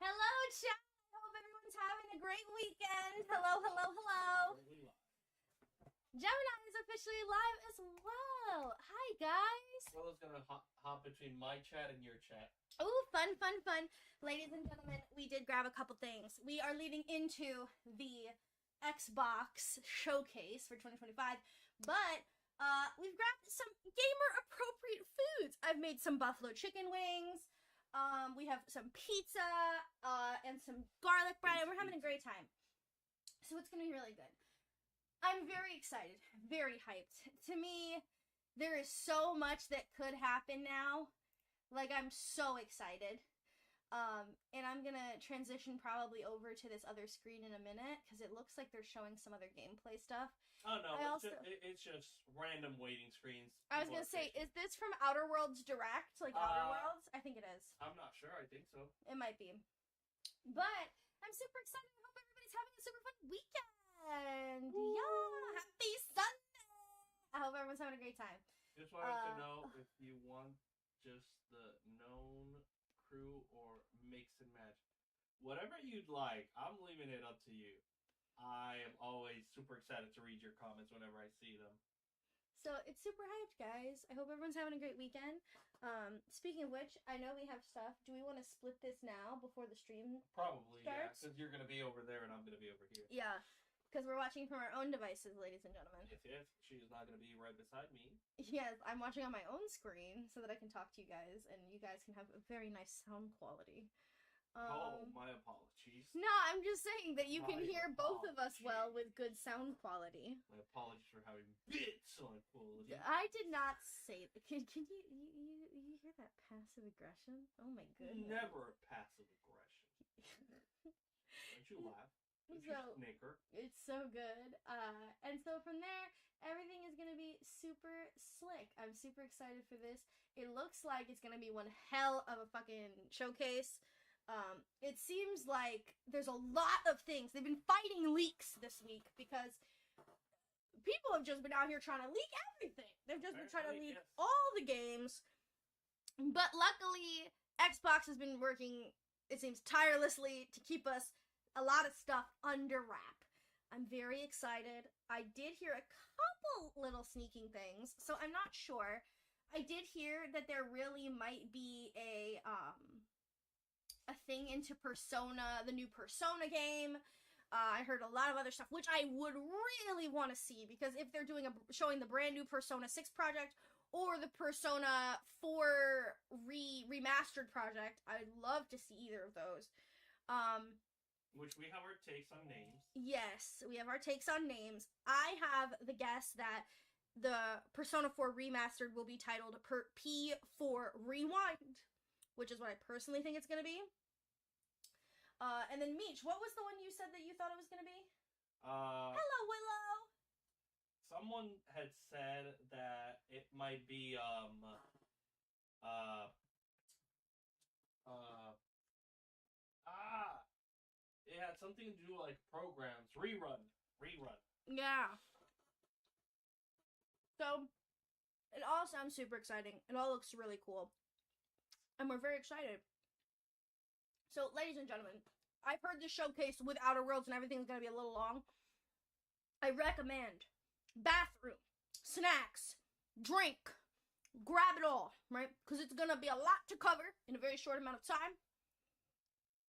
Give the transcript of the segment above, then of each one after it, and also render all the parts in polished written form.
Hello, chat. I hope everyone's having a great weekend. Hello, hello, hello. Gemini is officially live as well. Hi, guys. Willow's gonna hop between my chat and your chat. Oh, fun, fun, fun. Ladies and gentlemen, we did grab a couple things. We are leading into the Xbox showcase for 2025, but we've grabbed some gamer-appropriate foods. I've made some buffalo chicken wings. We have some pizza, and some garlic bread, and we're having a great time. So it's gonna be really good. I'm very excited, very hyped. To me, there is so much that could happen now. Like, I'm so excited. And I'm gonna transition probably over to this other screen in a minute, because it looks like they're showing some other gameplay stuff. Oh no, it's just random waiting screens. I was gonna say, is this from Outer Worlds Direct? Like Outer Worlds? I think it is. I'm not sure, I think so. It might be. But I'm super excited. I hope everybody's having a super fun weekend. Ooh. Yeah, happy Sunday. I hope everyone's having a great time. Just wanted to know if you want just the known crew or mix and match. Whatever you'd like, I'm leaving it up to you. I am always super excited to read your comments whenever I see them. So it's super hyped, guys. I hope everyone's having a great weekend. Speaking of which, I know we have stuff. Do we want to split this now before the stream Probably, starts? Yeah, because you're going to be over there and I'm going to be over here. Yeah, because we're watching from our own devices, ladies and gentlemen. Yes, she's not going to be right beside me. Yes, I'm watching on my own screen so that I can talk to you guys, and you guys can have a very nice sound quality. My apologies. No, I'm just saying that you can hear both of us well with good sound quality. My apologies for having bad sound quality. I did not say that. Can you hear that passive aggression? Oh my goodness. Never passive aggression. Don't you laugh? Don't you snicker? It's so good. And so from there, everything is gonna be super slick. I'm super excited for this. It looks like it's gonna be one hell of a fucking showcase. It seems like there's a lot of things. They've been fighting leaks this week because people have just been out here trying to leak everything. They've just been trying to leak all the games. But luckily, Xbox has been working, it seems, tirelessly to keep us a lot of stuff under wrap. I'm very excited. I did hear a couple little sneaking things, so I'm not sure. I did hear that there really might be a thing into Persona, the new Persona game. I heard a lot of other stuff, which I would really want to see, because if they're showing the brand new Persona 6 project or the Persona 4 remastered project, I'd love to see either of those. Which we have our takes on names. Yes, we have our takes on names. I have the guess that the Persona 4 remastered will be titled P4 Rewind, which is what I personally think it's going to be. And then Meech, what was the one you said that you thought it was going to be? Hello, Willow! Someone had said that it might be, it had something to do like programs. Rerun. Yeah. So, it all sounds super exciting. It all looks really cool. And we're very excited. So, ladies and gentlemen, I've heard this showcase with Outer Worlds and everything's going to be a little long. I recommend bathroom, snacks, drink, grab it all, right? Because it's going to be a lot to cover in a very short amount of time.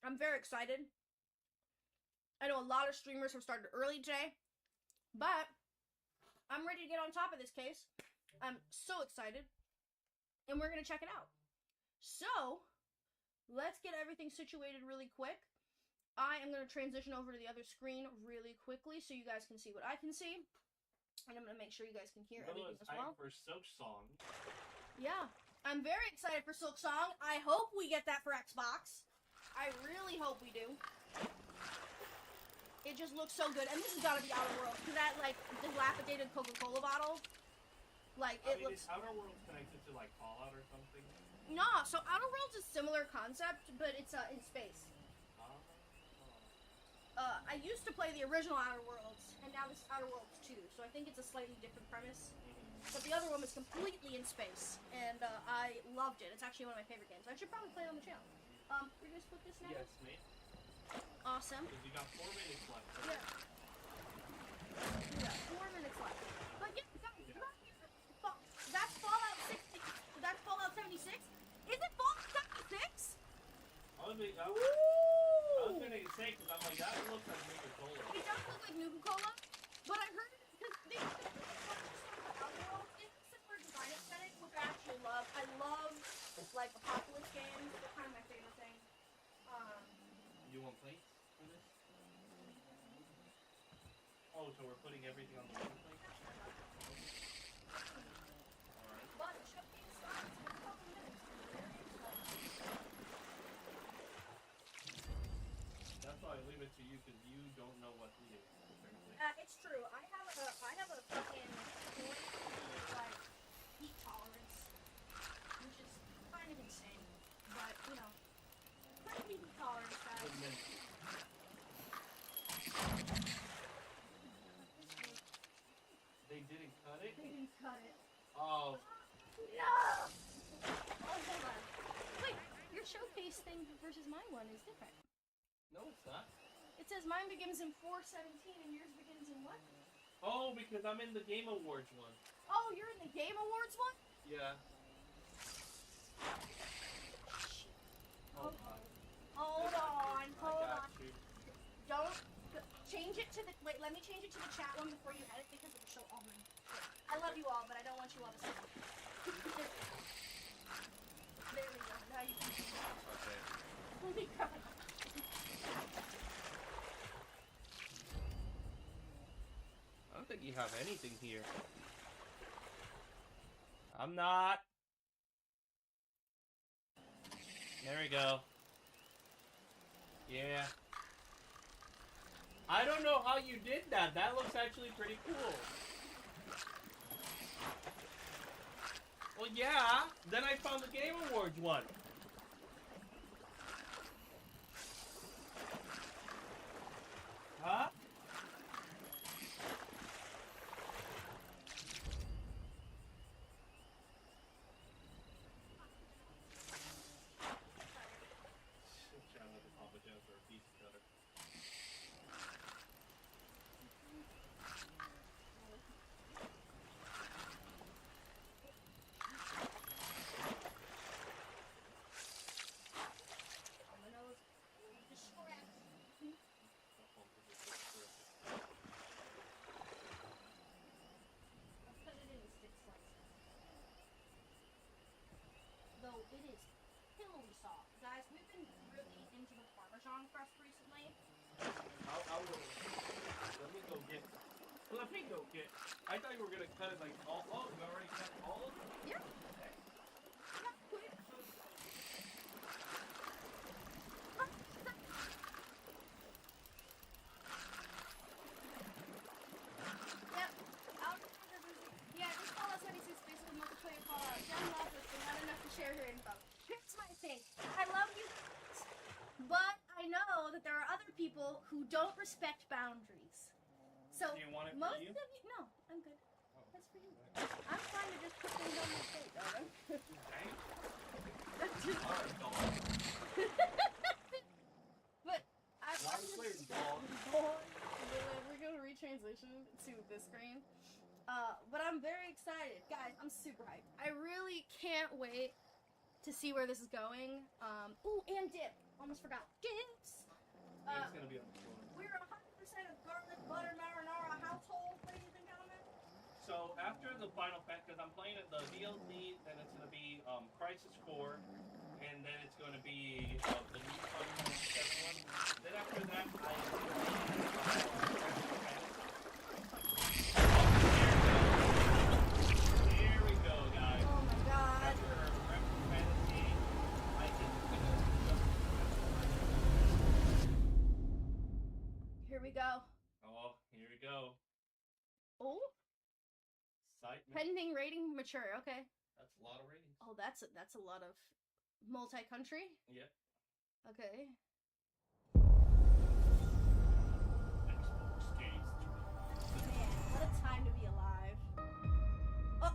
I'm very excited. I know a lot of streamers have started early today, but I'm ready to get on top of this case. I'm so excited, and we're going to check it out. So, let's get everything situated really quick. I am going to transition over to the other screen really quickly so you guys can see what I can see. And I'm going to make sure you guys can hear everything as well. For Silksong. Yeah, I'm very excited for Silksong. I hope we get that for Xbox. I really hope we do. It just looks so good. And this has got to be Outer Worlds. Because that, like, dilapidated Coca-Cola bottle. Like, it looks... Is Outer Worlds connected to, like, Fallout or something? No, so Outer Worlds is similar concept, but it's in space. I used to play the original Outer Worlds, and now this is Outer Worlds 2, so I think it's a slightly different premise. But the other one was completely in space, and I loved it. It's actually one of my favorite games. I should probably play it on the channel. We're gonna split this now? Yes, mate. Awesome. Because you got 4 minutes left. Yeah. We got 4 minutes left. But yeah, guys, you have to that's Fallout 60. That's Fallout 76? Is it Fallout 76? I was gonna say, because I'm like, that looks like Nuka Cola. It does look like Nuka Cola, but I heard it because they it's a similar design aesthetic, which I actually love. I love like apocalypse games. They're kind of my favorite thing. You want plates for this? Oh, so we're putting everything on the one plate? Alright. But the showcase starts in a couple minutes. That's why I leave it to you, because you don't know what it is. Apparently. It's true. I have a fucking point like heat tolerance, which is kind of insane. But you know, pretty heat tolerance, guys. Good minute. They didn't cut it? They didn't cut it. Oh, No! Oh, hold on. Wait, your showcase thing versus my one is different. no, it's not. It says mine begins in 4:17 and yours begins in what? Oh, because I'm in the Game Awards one. Oh, you're in the Game Awards one? Yeah. Hold on. Hold on. Hold I on. got you. Don't change it to the. Wait, let me change it to the chat one before you edit because it'll show all mine. I love you all, but I don't want you all to see it. There we go. Now you can see it. Okay. Holy crap. I don't think you have anything here. I'm not. There we go. Yeah. I don't know how you did that. That looks actually pretty cool. Well, yeah. Then I found the Game Awards one. Huh? Trying with the Papa John's or a piece cutter. Dominoes. Distract. Let's cut it in stick slices. Though it is pillowy soft. Guys, we've been really into the Parmesan crust recently. I'll go. Let me go get. Let me go get. I thought you were gonna cut it like all. Oh, you already cut all of it? Yeah. Okay. Yeah, quick. Yep. Yeah, this Fallout 76 basically multiplayer Fallout. Jen loves us, but not enough to share her info. Here's my thing. I love you, but I know that there are other people who don't respect boundaries. So Do you want it for most you? of you, no, I'm good. Oh. That's for you. I'm fine to just put things on my plate, darling. Dang. That's just. Alright, dog. But I'm Why just. wait, dog? We're gonna retransition to this screen. But I'm very excited, guys. I'm super hyped. I really can't wait to see where this is going. Ooh, and dip. Almost forgot. Dips. It's gonna be on the floor. We're 100% a garlic butter marinara household, ladies and gentlemen. So after the Final Fantasy, because I'm playing it, the DLC, then it's gonna be Crisis Core, and then it's gonna be the new Final Fantasy 7 one. Then after that, Here we go, guys. Oh my god. After Final Fantasy, I can Here we go. Oh, here we go. Oh, Site. pending rating mature. Okay. That's a lot of ratings. Oh, that's a lot of multi-country. Yep. Okay. Xbox Games 3. Man, what a time to be alive. Oh!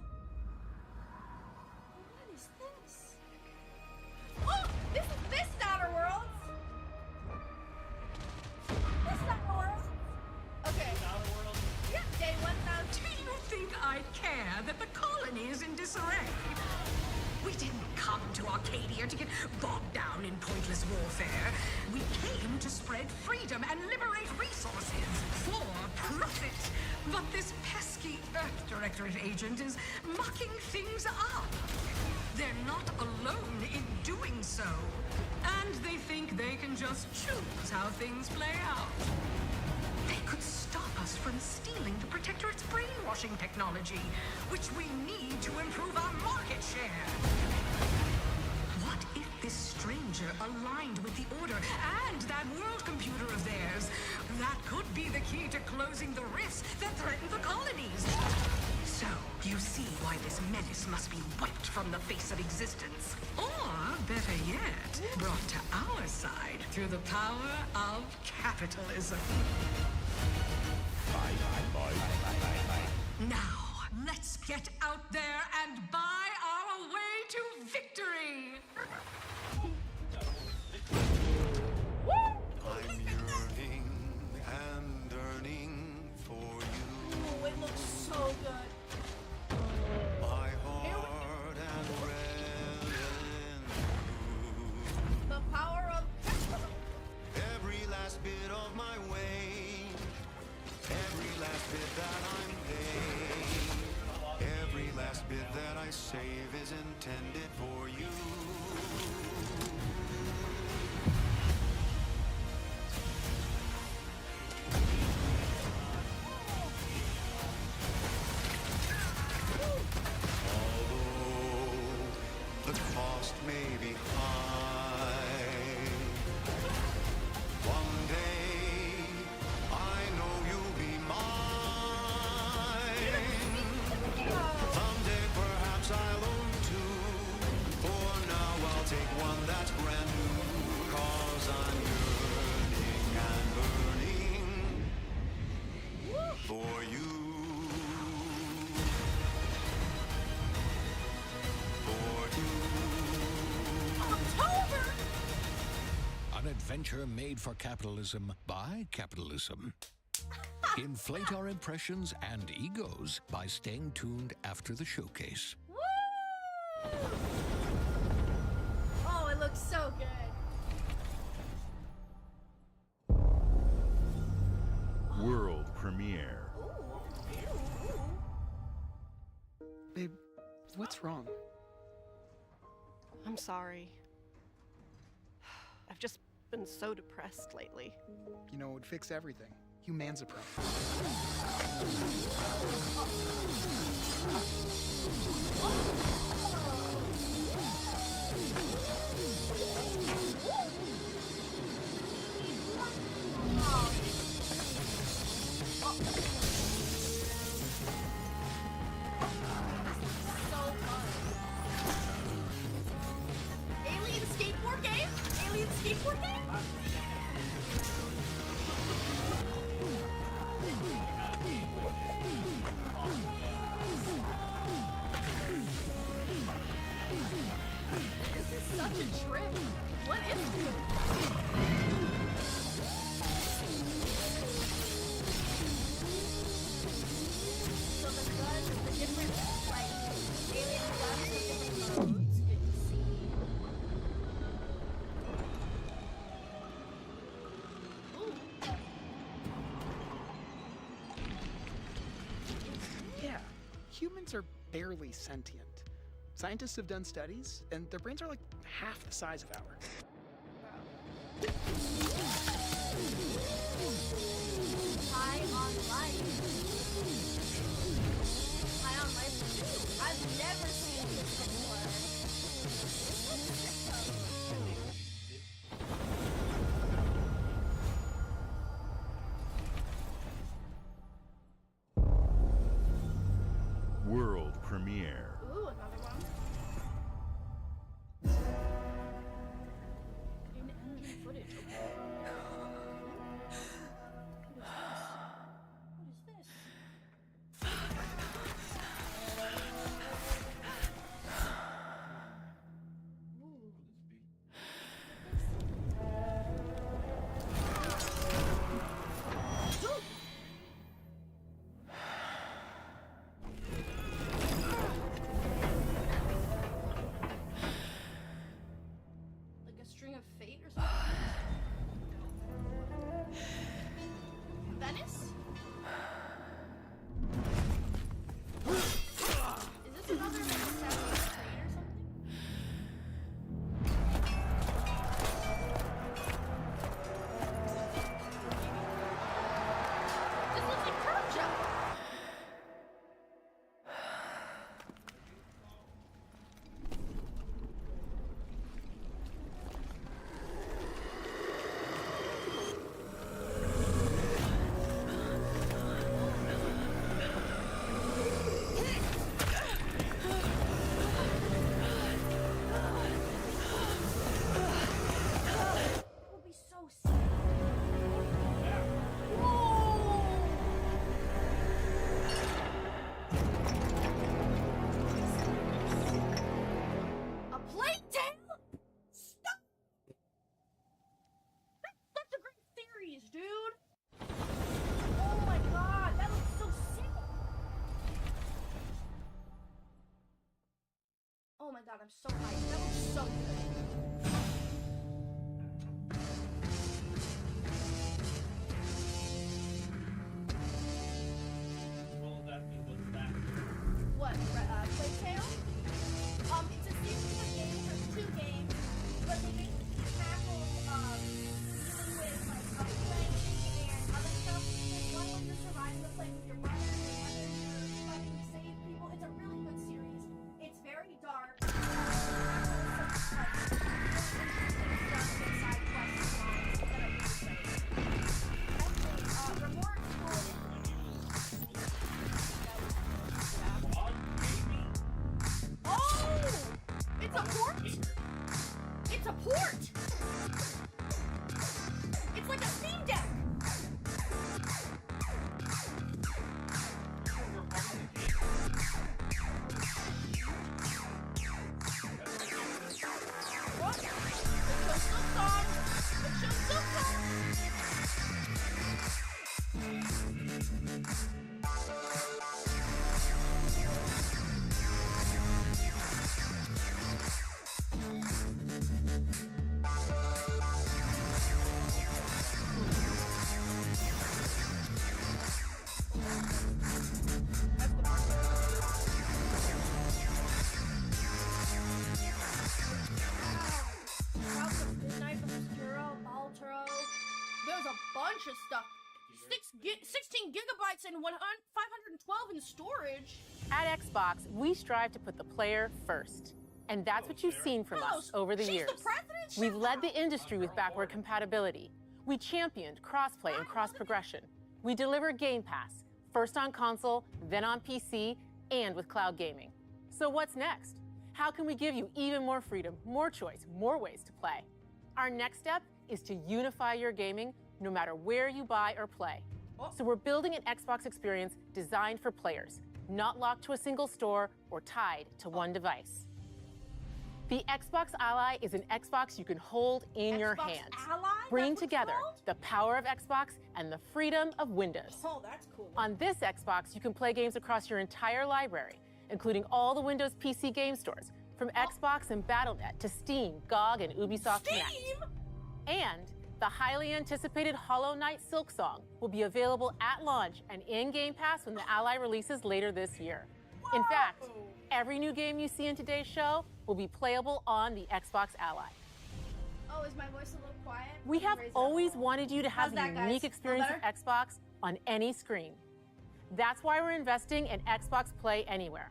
What is this? Oh! This is Outer aware that the colony is in disarray. We didn't come to Arcadia to get bogged down in pointless warfare. We came to spread freedom and liberate resources for profit. But this pesky Earth Directorate agent is mucking things up. They're not alone in doing so. And they think they can just choose how things play out. They could stop us from stealing the Protectorate's brainwashing technology, which we need to improve our market share. What if this stranger aligned with the Order and that world computer of theirs? That could be the key to closing the rifts that threaten the colonies. So, you see why this menace must be wiped from the face of existence. Or, better yet, brought to our side through the power of capitalism. Now, let's get out there and buy our way to victory! I'm yearning and yearning for you. Oh, it looks so good. My heart and red and blue. The power of Every last bit of my way, every last bit that I'm paid, every last bit that I save is intended for you. Although the cost may be high, one day I know you'll be mine. Someday perhaps I'll own two. For now I'll take one that's brand new. 'Cause I'm yearning and burning for you. For you. October. An adventure made for capitalism by capitalism. Inflate our impressions and egos by staying tuned after the showcase. Woo! Oh, it looks so good. World premiere. Babe, what's wrong? I'm sorry. I've just been so depressed lately. You know, it would fix everything. Humanzapro. So fun. Alien skateboard game? Alien skateboard game? This is such a trip. What is this? So the guns, the different, like, alien guns have different modes. Good to see. Ooh. Yeah, humans are barely sentient. Scientists have done studies, and their brains are like half the size of ours. High on life. High on life too. I've never seen this before. World premiere. Ooh, another one. In-engine footage. Okay. What is this? What is this? Oh my god, I'm so hyped. That looks so good. Well, that means what's that? What? Plague Tale? It's a series of games. There's 2 games, but they basically tackle dealing with like a plague and other stuff. There's one where you're surviving the plague with your brother, and the other you're trying to save people. It's a really good series. It's very dark. It's a port? It's a port! It's like a Steam Deck! What? The show's still on! The show's still on! House of Midnight, Obscuro, Baltro. There's a bunch of stuff. 16 gigabytes and 512 in storage. At Xbox, we strive to put the player first. And that's what you've seen from us over the She's years. the president? We've led the industry with backward compatibility. We championed crossplay and cross-progression. We deliver Game Pass, first on console, then on PC, and with cloud gaming. So what's next? How can we give you even more freedom, more choice, more ways to play? Our next step is to unify your gaming no matter where you buy or play. So we're building an Xbox experience designed for players, not locked to a single store or tied to one device. The Xbox Ally is an Xbox you can hold in your Xbox hands, Ally? bringing That's what it's together called? the power of Xbox and the freedom of Windows. Oh, that's cool. On this Xbox, you can play games across your entire library, including all the Windows PC game stores, from Xbox and Battle.net to Steam, GOG, and Ubisoft Connect. Steam? And the highly anticipated Hollow Knight Silksong will be available at launch and in Game Pass when the Ally releases later this year. In fact, every new game you see in today's show will be playable on the Xbox Ally. Oh, is my voice a little quiet? We have Raise that always volume. wanted you to have How's the that, guys? unique Feel experience of better? Xbox on any screen. That's why we're investing in Xbox Play Anywhere.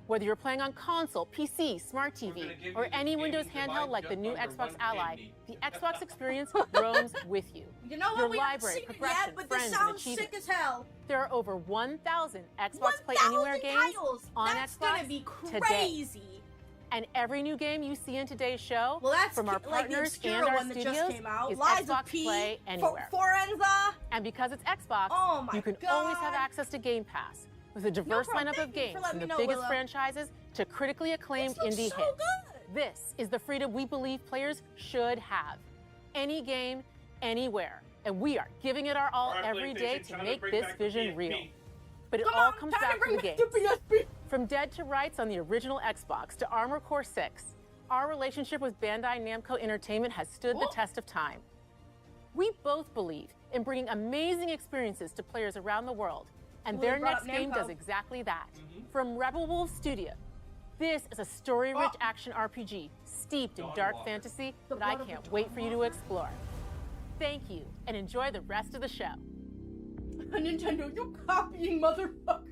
Whether you're playing on console, PC, smart TV, or any Windows handheld like the new Xbox Ally, the Xbox experience roams with you. You know what? Your We haven't library, seen it progression, yet, but this friends, and sounds achievements. sick as hell. There are over 1,000 Xbox Play 1,000 Anywhere games titles. on That's Xbox gonna be today. crazy. And every new game you see in today's show, Well, that's from our like the partners Obscuro and our one that just studios, came out. is Lies Xbox of P, Play Anywhere. Forenza. And because it's Xbox, Oh my you can God. always have access to Game Pass with a diverse problem. lineup Thank of you for games letting from me the know, biggest Willow. franchises to critically acclaimed This looks indie so hits. good. This is the freedom we believe players should have. Any game, anywhere. And we are giving it our all every day to make this vision real. But it Come all on, comes time to back to bring the back games. the PSP. From Dead to Rights on the original Xbox to Armor Core 6, our relationship with Bandai Namco Entertainment has stood the Oh. test of time. We both believe in bringing amazing experiences to players around the world, and Well, their you brought next up game Namco. does exactly that. From Rebel Wolf Studio, this is a story-rich Oh. action RPG steeped in Dawn dark Walker. fantasy The that I blood of can't the wait Dawn for you to Walker. explore. Thank you, and enjoy the rest of the show. Nintendo, you copying motherfucker.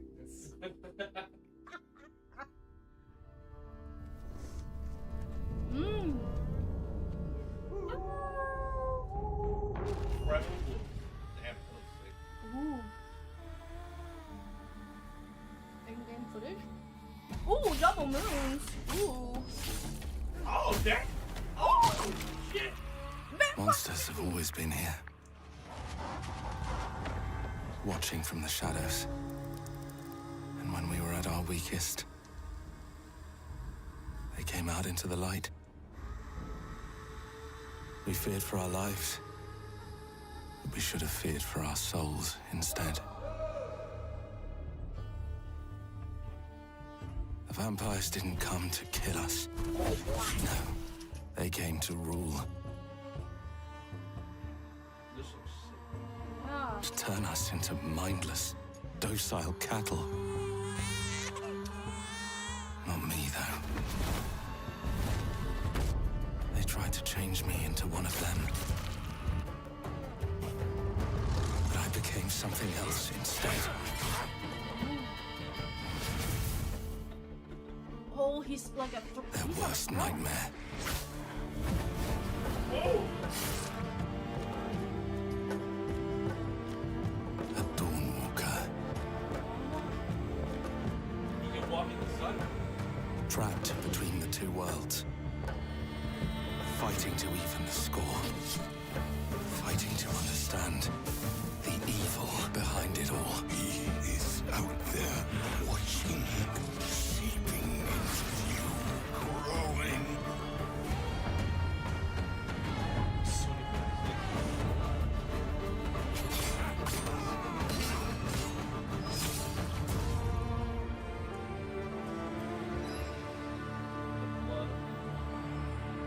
Mmm. Rebel Wolf. Damn, that looks sick. Ooh. In-game footage? Ooh, double moons. Ooh. Oh, that. Oh, shit. Monsters have always been here. Watching from the shadows. And when we were at our weakest, they came out into the light. We feared for our lives. But we should have feared for our souls instead. The The vampires didn't come to kill us. No, they came to rule. This looks sick. Ah. To turn us into mindless, docile cattle. Not me, though. They tried to change me into one of them. But I became something else instead. Oh, he's like a. Their He's on a worst throne. nightmare. A Dawnwalker. You can walk in the sun. Trapped between the two worlds. Fighting to even the score. Fighting to understand the evil behind it all. He is out there watching, seeping into you, growing.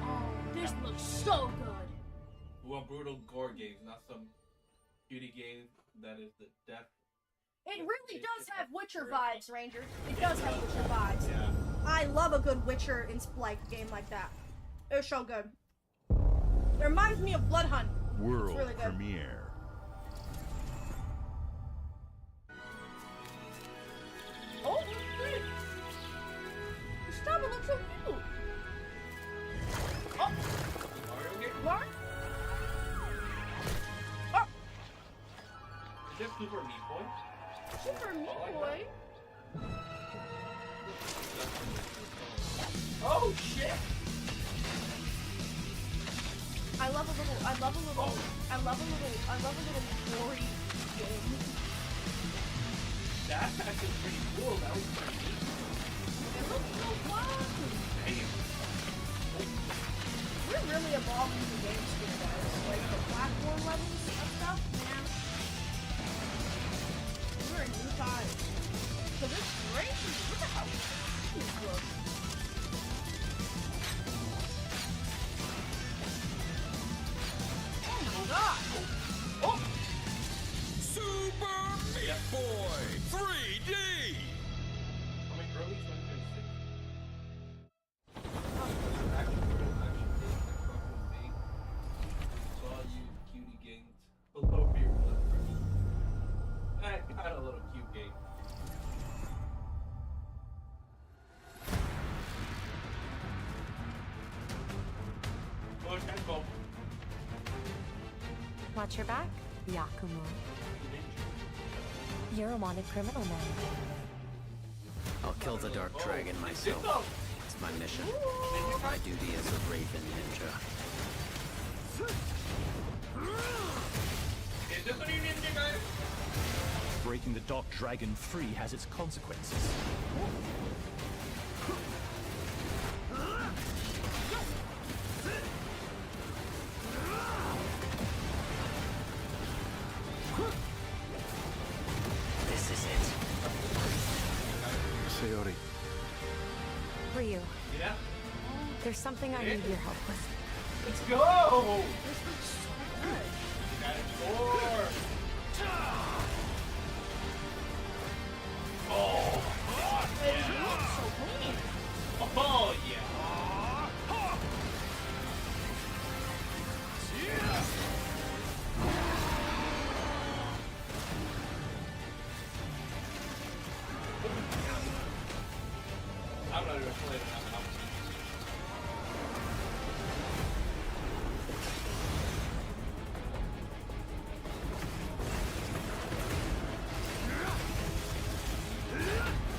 Oh, this looks so good. We want brutal gore games, not some beauty game that is the death. It really does have Witcher vibes, Rangers. It does have Witcher vibes. Yeah. I love a good Witcher game like that. It's so good. It reminds me of Blood Hunt. World really good. premiere. Oh, wait. Stop! It looks so cute. Oh, Mario game? what? Oh, Is it Super Meat Boy? Super Meat I like Boy. Oh shit! I love a little gory game. That's actually pretty cool. That was pretty neat. It looks so fun. Damn. We're really evolving the games here, guys. Like the platform levels and stuff, man. We're in new times. So this crazy. Look at how cool this looks. Oh my god. Oh. Super Meat Boy 3D! Coming early 2026. Action game, fucking big. Saw you cutie games below your blood pressure. I got a little cute game. Oh, tempo. Watch your back, Yakumo. You're a wanted criminal now. I'll kill the Dark Dragon myself. It's my mission. My duty as a Raven Ninja. Is this a new ninja guy? Breaking the Dark Dragon free has its consequences. This is it. Sayori. Ryu, Yeah? there's something I need your help with. Let's go! This looks so good. Got it. 4. Oh, God, It yeah. looks so clean. Oh, yeah. I'm not even playing that.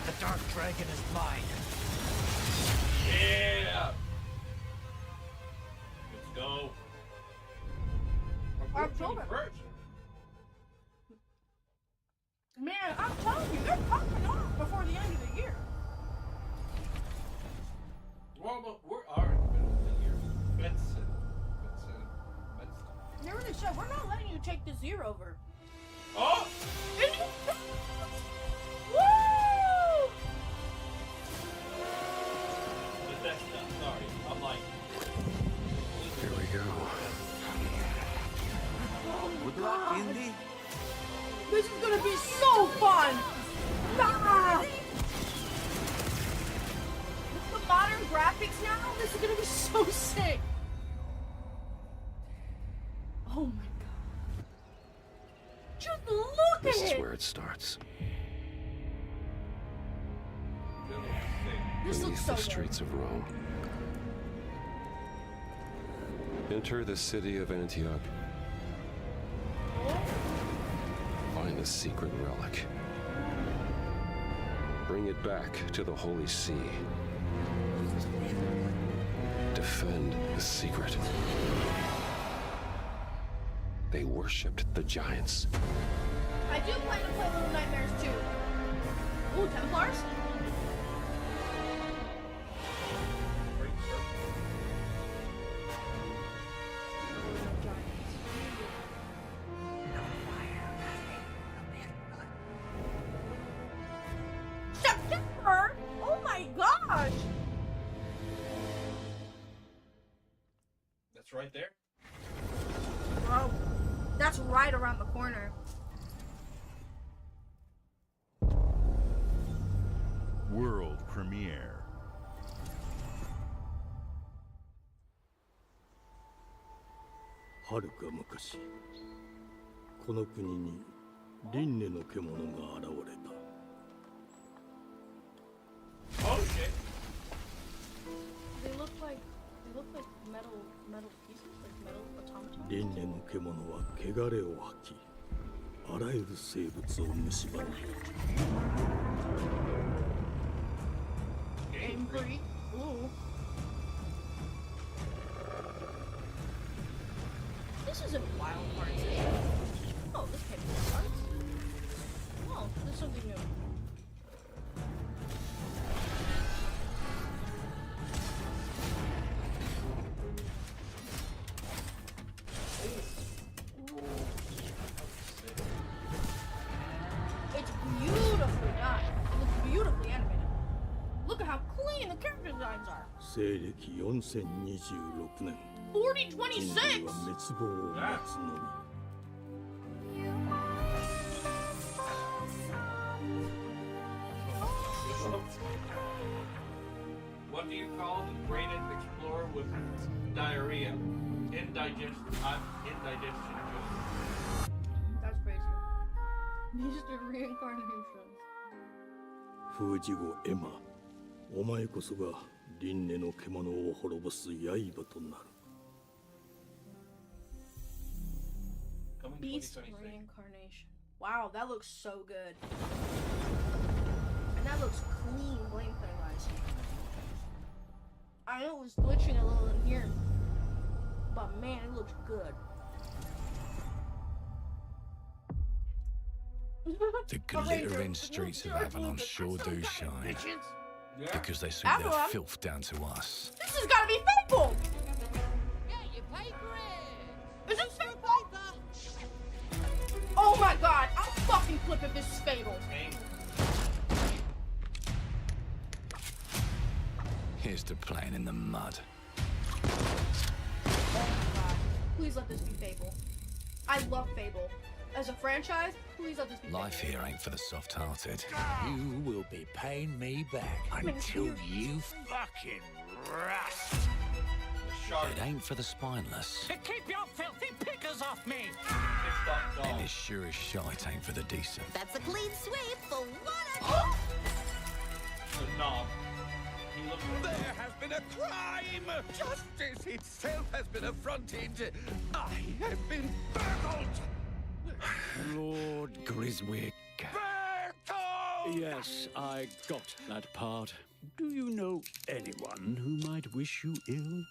The Dark Dragon is mine. Yeah! Let's go. October. First. Man, I'm telling you, they're popping off before the end of the year. Well, but we're already in the middle of the year. Benson. They already said, we're not letting you take this year over. Oh! Woo! god! This is gonna be so fun! Ah! With the modern graphics now, this is gonna be so sick! Oh my god. Just look at This is it! where it starts. This looks Beneath so the good. streets of Rome. Enter the city of Antioch. Find the secret relic. Bring it back to the Holy See. Defend the secret. They worshipped the giants. I do plan to play Little Nightmares too. Ooh, Templars? September? Oh my gosh! That's right there. Bro, that's right around the corner. World premiere. はるか昔この国に輪廻の獣が現れた Oh shit. They look like metal pieces, like metal automatons. 輪廻の獣は汚れを吐きあらゆる生物を蝕まない Angry. Ooh. This isn't Wild Hearts. Oh, this can't be Wild Hearts. Oh, this is something new. It's beautifully done. It looks beautifully animated. Look at how clean the character designs are. 西暦4026年 4026! 人類は滅亡を待つのみ What do you call the greatest explorer with diarrhea? Indigestion. Indigestion. That's crazy. These are reincarnations. 封じ後エマお前こそが輪廻の獣を滅ぼす刃となる Beast reincarnation. Wow, that looks so good. And that looks clean gameplay wise. I know it was glitching a little in here, but man, it looks good. The glittering streets of Avalon sure do shine. Because they suit Avalon? their filth down to us. This has got to be Fable! Is this Fable? Oh my god, I'll fucking flip if this is Fable. Here's to playing in the mud. Oh my god. Please let this be Fable. I love Fable. As a franchise, please let this be Fable. Life here ain't for the soft-hearted. You will be paying me back until you fucking rust. It ain't for the spineless. Keep your filthy pickers off me! And it sure as shite ain't for the decent. That's a clean sweep for one. The knob. There has been a crime! Justice itself has been affronted! I have been burgled! Lord Griswick. Bertolt! Yes, I got that part. Do you know anyone who might wish you ill?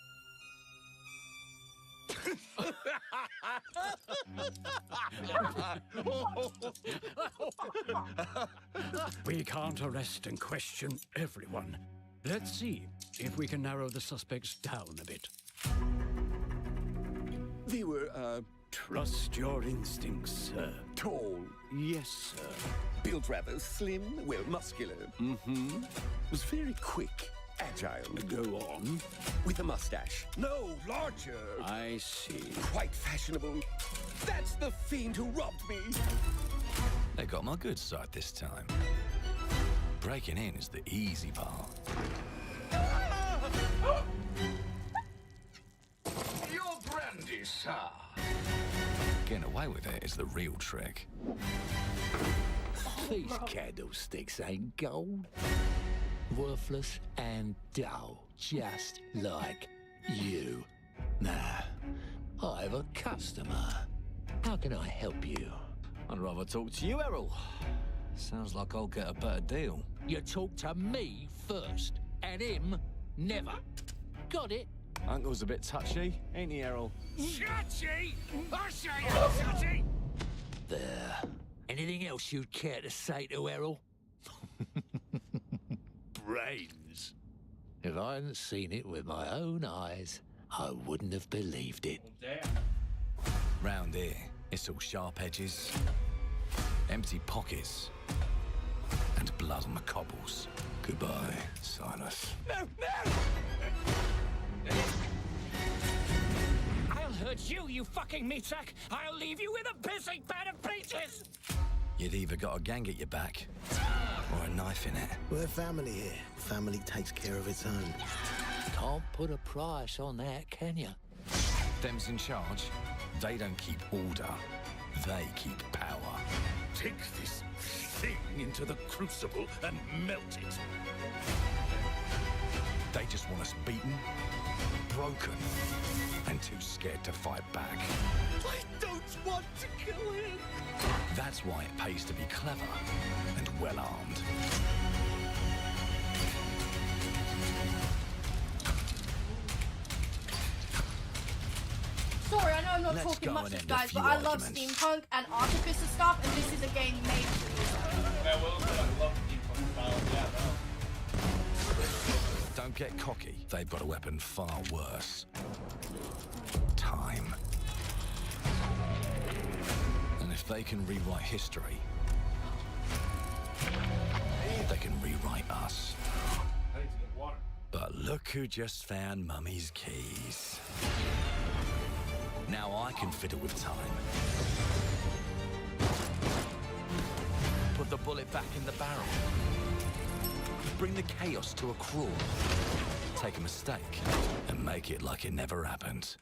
We can't arrest and question everyone. Let's see if we can narrow the suspects down a bit. They were, Trust your instincts, sir. tall, Yes, sir. built rather slim, well, muscular. Mm-hmm. Was very quick. agile. Go on. With a mustache. No, larger. I see. Quite fashionable. That's the fiend who robbed me. They got my good side this time. Breaking in is the easy part. Your brandy, sir. Getting away with it is the real trick. These candlesticks ain't gold. Worthless and dull, just like you. Nah, I have a customer. How can I help you? I'd rather talk to you, Errol. Sounds like I'll get a better deal. You talk to me first, and him never. Got it? Uncle's a bit touchy, ain't he, Errol? Touchy? I say I'm touchy! There. Anything else you'd care to say to Errol? Brains. If I hadn't seen it with my own eyes, I wouldn't have believed it. Round here, it's all sharp edges, empty pockets, and blood on the cobbles. Goodbye, Silas. No, no! I'll hurt you, you fucking meatsack! I'll leave you with a pissing pan of peaches! You'd either got a gang at your back, or a knife in it. We're family here. Family takes care of its own. Can't put a price on that, can you? Them's in charge. They don't keep order. They keep power. Take this thing into the crucible and melt it. They just want us beaten, broken, and too scared to fight back. I don't want to kill him! That's why it pays to be clever and well-armed. Sorry, I know I'm not Let's talking go much and of end a guys, few but I love arguments. steampunk and artificer stuff, and this is a game made I will say I love steampunk style. Yeah, no. Don't get cocky. They've got a weapon far worse. Time. And if they can rewrite history, they can rewrite us. I need to get water. But look who just found Mummy's keys. Now I can fiddle with time. Put the bullet back in the barrel. Bring the chaos to a crawl. Take a mistake and make it like it never happened.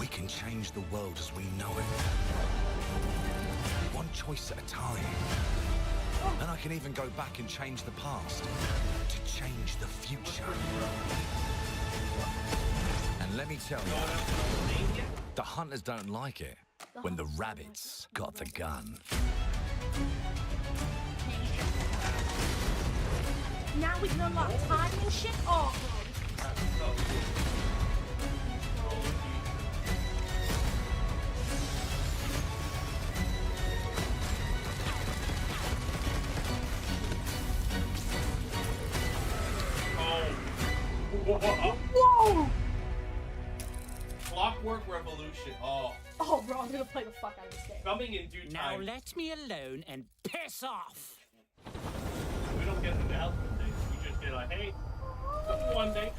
We can change the world as we know it. One choice at a time. And I can even go back and change the past to change the future. And let me tell you, the hunters don't like it when the rabbits got the gun. Now we can unlock time and shit. Oh, whoa! Clockwork Revolution. Oh. Oh, bro, I'm gonna play the fuck out of this game. Coming in due Now time. let me alone and piss off! We don't get an announcement dates. We just get like, hey, one day.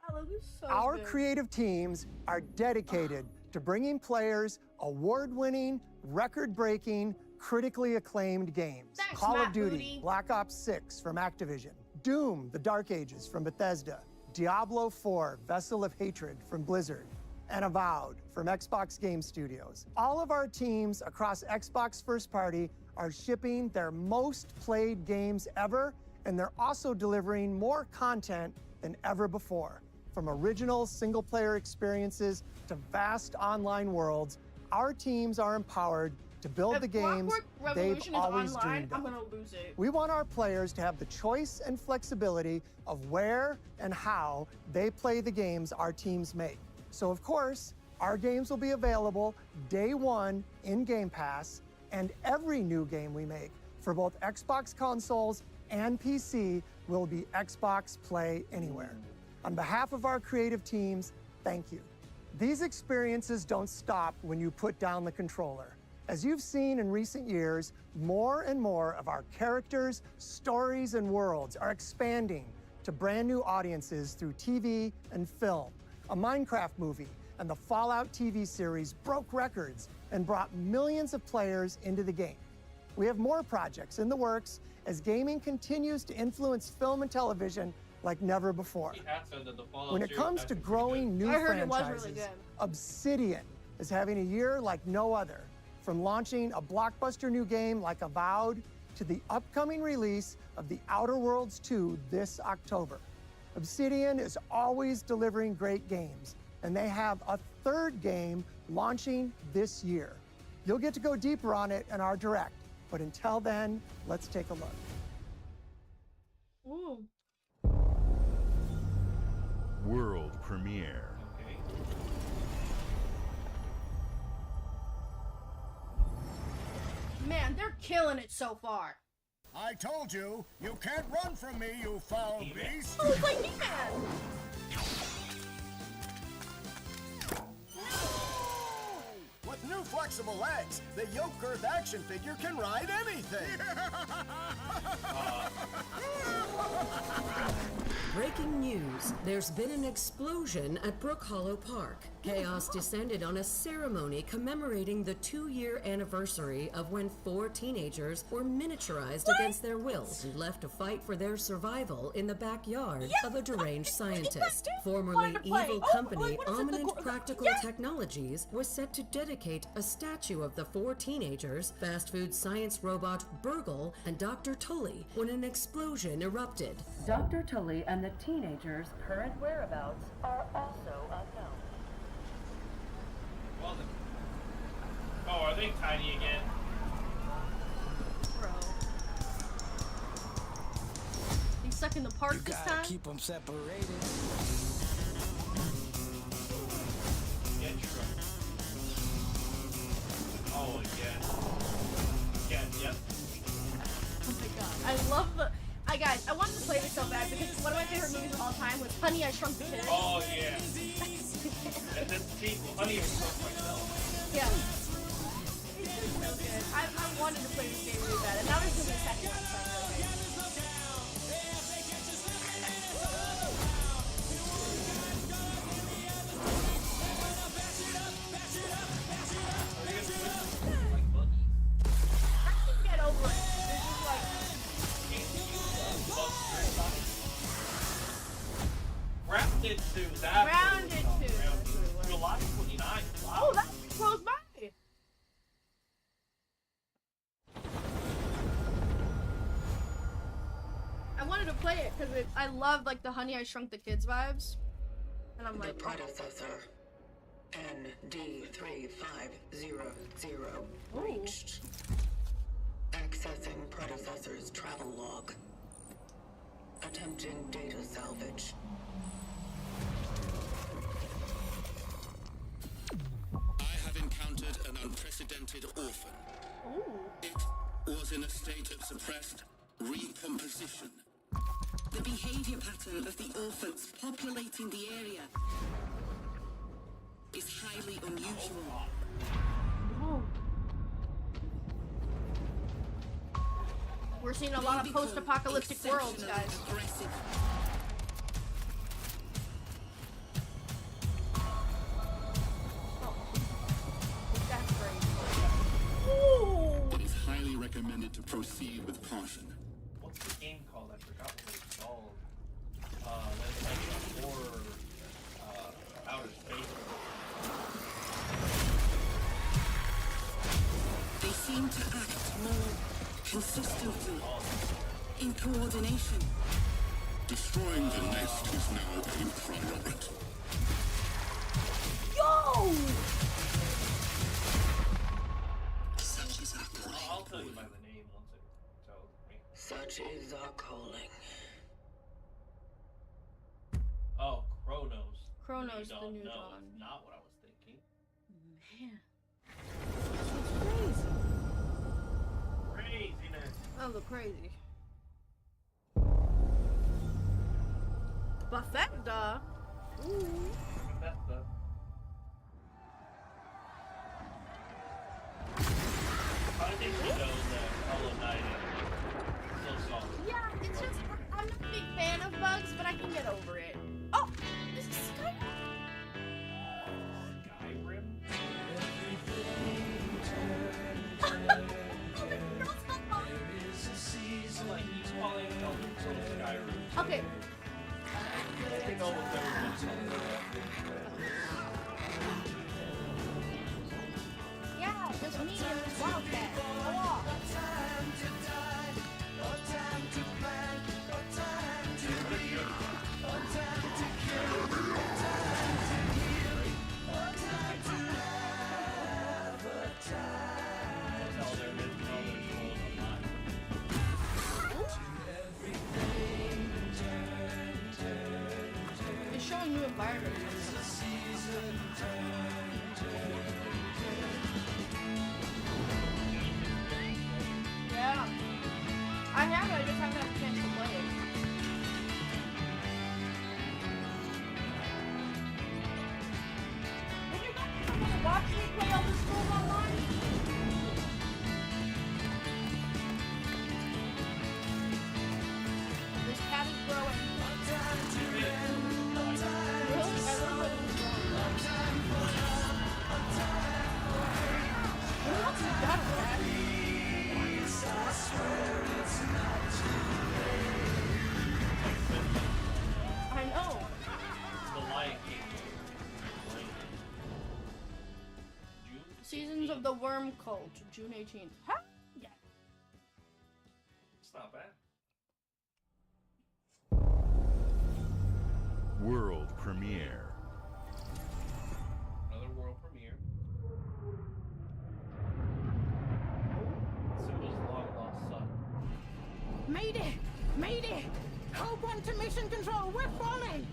That looks so Our good. creative teams are dedicated to bringing players award-winning, record-breaking, critically acclaimed games. Thanks, Call Matt of Duty, Booty. Black Ops 6 from Activision, Doom, The Dark Ages from Bethesda, Diablo 4, Vessel of Hatred from Blizzard, and Avowed from Xbox Game Studios. All of our teams across Xbox First Party are shipping their most played games ever, and they're also delivering more content than ever before. From original single-player experiences to vast online worlds, our teams are empowered to build If the games Clockwork they've Revolution is always online, dreamed I'm of. gonna lose it. We want our players to have the choice and flexibility of where and how they play the games our teams make. So of course, our games will be available day one in Game Pass, and every new game we make for both Xbox consoles and PC will be Xbox Play Anywhere. On behalf of our creative teams, thank you. These experiences don't stop when you put down the controller. As you've seen in recent years, more and more of our characters, stories, and worlds are expanding to brand new audiences through TV and film. A Minecraft movie and the Fallout TV series broke records and brought millions of players into the game. We have more projects in the works as gaming continues to influence film and television like never before. When it comes to growing new I heard it was franchises, really good. Obsidian is having a year like no other. From launching a blockbuster new game like Avowed to the upcoming release of The Outer Worlds 2 this October. Obsidian is always delivering great games, and they have a third game launching this year. You'll get to go deeper on it in our Direct, but until then, let's take a look. Ooh. World premiere. Man, they're killing it so far. I told you, you can't run from me, you foul beast! Oh, it's like He-Man! With new flexible legs, the Yoke Girth action figure can ride anything! Breaking news. There's been an explosion at Brook Hollow Park. Chaos descended on a ceremony commemorating the 2-year anniversary of when 4 teenagers were miniaturized against their will and left to fight for their survival in the backyard of a deranged scientist. Formerly evil company Ominent Practical Technologies was set to dedicate a statue of the 4 teenagers, fast food science robot Burgle, and Dr. Tully when an explosion erupted. Dr. Tully and the teenagers' current whereabouts are also unknown. Well, oh, are they tiny again? Bro. He's stuck in the park this time? Keep them separated. Get truck. Oh, again. Again, yep. Oh my god. I love the... guys, I wanted to play this so bad because one of my favorite movies of all time was Honey, I Shrunk the Kids. Oh, yeah. And then sequel, Honey, I Shrunk Myself. Yeah. It's just so good. I wanted to play this game really bad, and now there's going to be a second one, so I'm really excited. Get over it. This is like... Grounded 2, that Grounded 2. July 29. Wow. Oh, that's close by. I wanted to play it because I love like the Honey, I Shrunk the Kids vibes. And I'm like, the predecessor, ND3500 reached. Accessing predecessor's travel log. Attempting data salvage. I have encountered an unprecedented orphan. It was in a state of suppressed recomposition. The behavior pattern of the orphans populating the area is highly unusual. We're seeing a lot of post-apocalyptic worlds, guys. It is highly recommended to proceed with caution. What's the game called? I forgot what it's called. It's like a horror, outer space. They seem to act more consistently, in coordination. Destroying the nest is now a priority. Yo! Such is our calling. I'll tell you by the name once it tells me. Such is our calling. Oh, Chronos. Chronos, the New no, Dawn. It's not what I was thinking. Man. Craziness. Oh, the crazy. Bethesda. Ooh. Bethesda. I think she knows that Hollow Knight is so soft. Yeah, it's just I'm not a big fan of bugs, but I can get over it. Oh, this is Skyrim. Skyrim? Like he's calling Elden Scrolls Skyrim. Okay. I think almost everyone's calling Yeah, just me and this wildcat. Go off. It's showing new environments. Yeah. I have it, I just haven't had a chance to play it. Would you guys watch me play Elder Scrolls Online? This cat is growing. Really? I love it. What else is that, cat? I know. The Lion King. Seasons of the Worm Cult, June 18th. Huh? Yeah. It's not bad. World premiere. Another world premiere. Simba's long lost son. Mayday! Mayday! Code 1 to mission control, we're falling!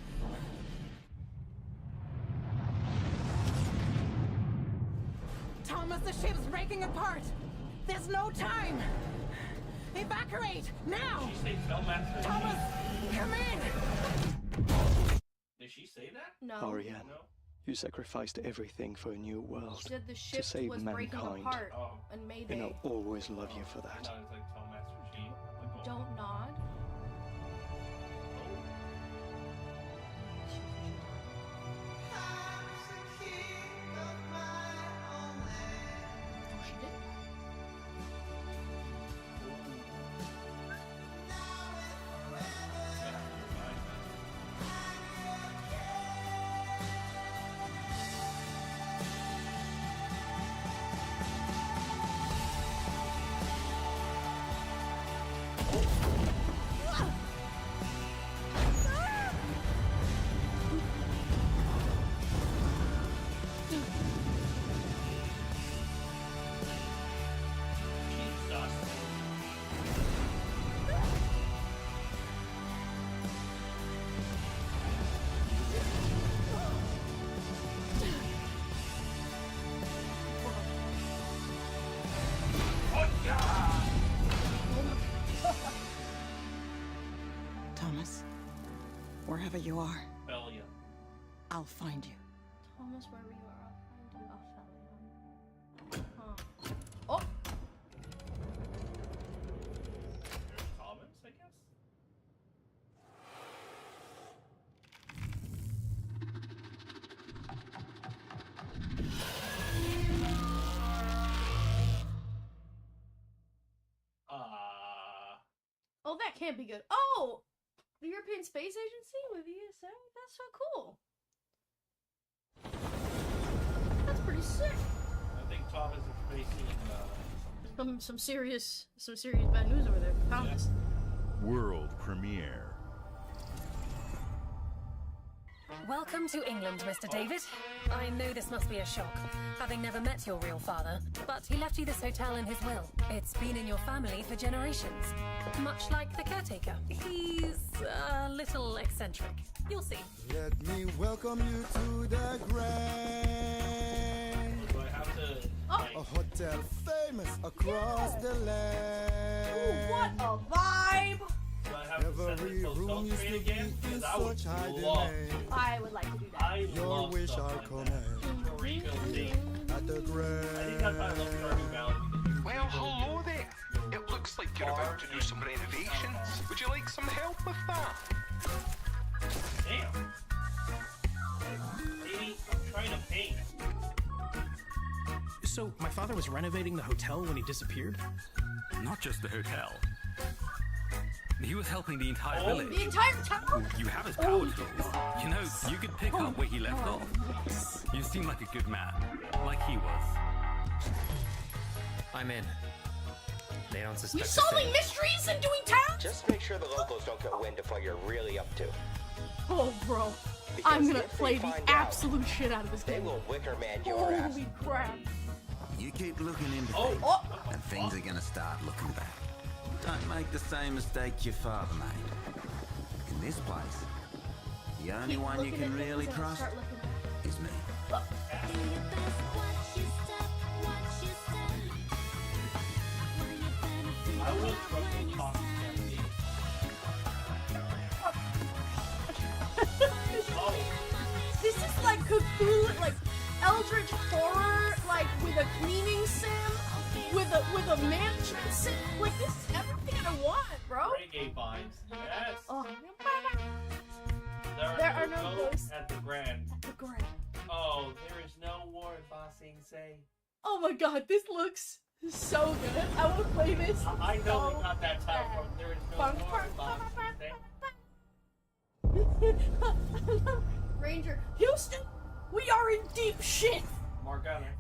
Thomas, the ship's breaking apart! There's no time! Evacuate! Now! Did she say tell Master? Thomas, come in! Did she say that? No. Ariane, you sacrificed everything for a new world. She said the to ship save was mankind. breaking apart and Mayday. And I'll always love you for that. No, it's like tell Master Chief. Don't nod. Oh, she did. Thomas, wherever you are, Bellia. I'll find you. Thomas, wherever you are, I'll find you. Huh. Oh! There's Thomas, I guess? Oh, that can't be good. Oh! The European Space Agency with ESA? That's so cool. That's pretty sick. I think Thomas is facing Some serious bad news over there. Thomas. World premiere. Welcome to England, Mr. David. I know this must be a shock, having never met your real father, but he left you this hotel in his will. It's been in your family for generations, much like the caretaker. He's a little eccentric. You'll see. Let me welcome you to the Grand. Do I have to, A hotel famous across the land. Ooh, what a vibe! Do I have to send Every this room hotel used screen to be again? in Because I would such high love demand. I would like to do that. I Your love wish stuff our like command. that. Rebuilding. At the I think that's why I love Stardew Valley, because you Well, hello there. It looks like you're about to do some renovations. Would you like some help with that? Damn. Lady, I'm trying to paint. So, my father was renovating the hotel when he disappeared? Not just the hotel. He was helping the entire The village. entire town? You have his power tools. You know, you could pick up where he left off. You seem like a good man. Like he was. I'm in. They don't You suspect. solving mysteries and doing tasks? Just make sure the locals don't get wind of what you're really up to. Oh, bro. Because I'm gonna if they play the find out, absolute shit out of this They game. will wicker man your ass. Holy crap. You keep looking into things, and things are gonna start looking back. Don't make the same mistake your father made. In this place, the only Keep one you looking can at really things and trust start looking. is me. I will trust the top This is like Cthulhu, like Eldritch horror, like with a cleaning sim, with a management sim. Like this is everything I want, bro. Reggae vibes. Yes. Oh. There are no ghosts at the Grand. The Grand. Oh, there is no war in Ba Sing Se. Oh my god, this looks so good. I will play this. I know so we got that title from There is no Funk, war in funk, Ba Sing Se. Ranger, Houston, we are in deep shit. Mark Gunner.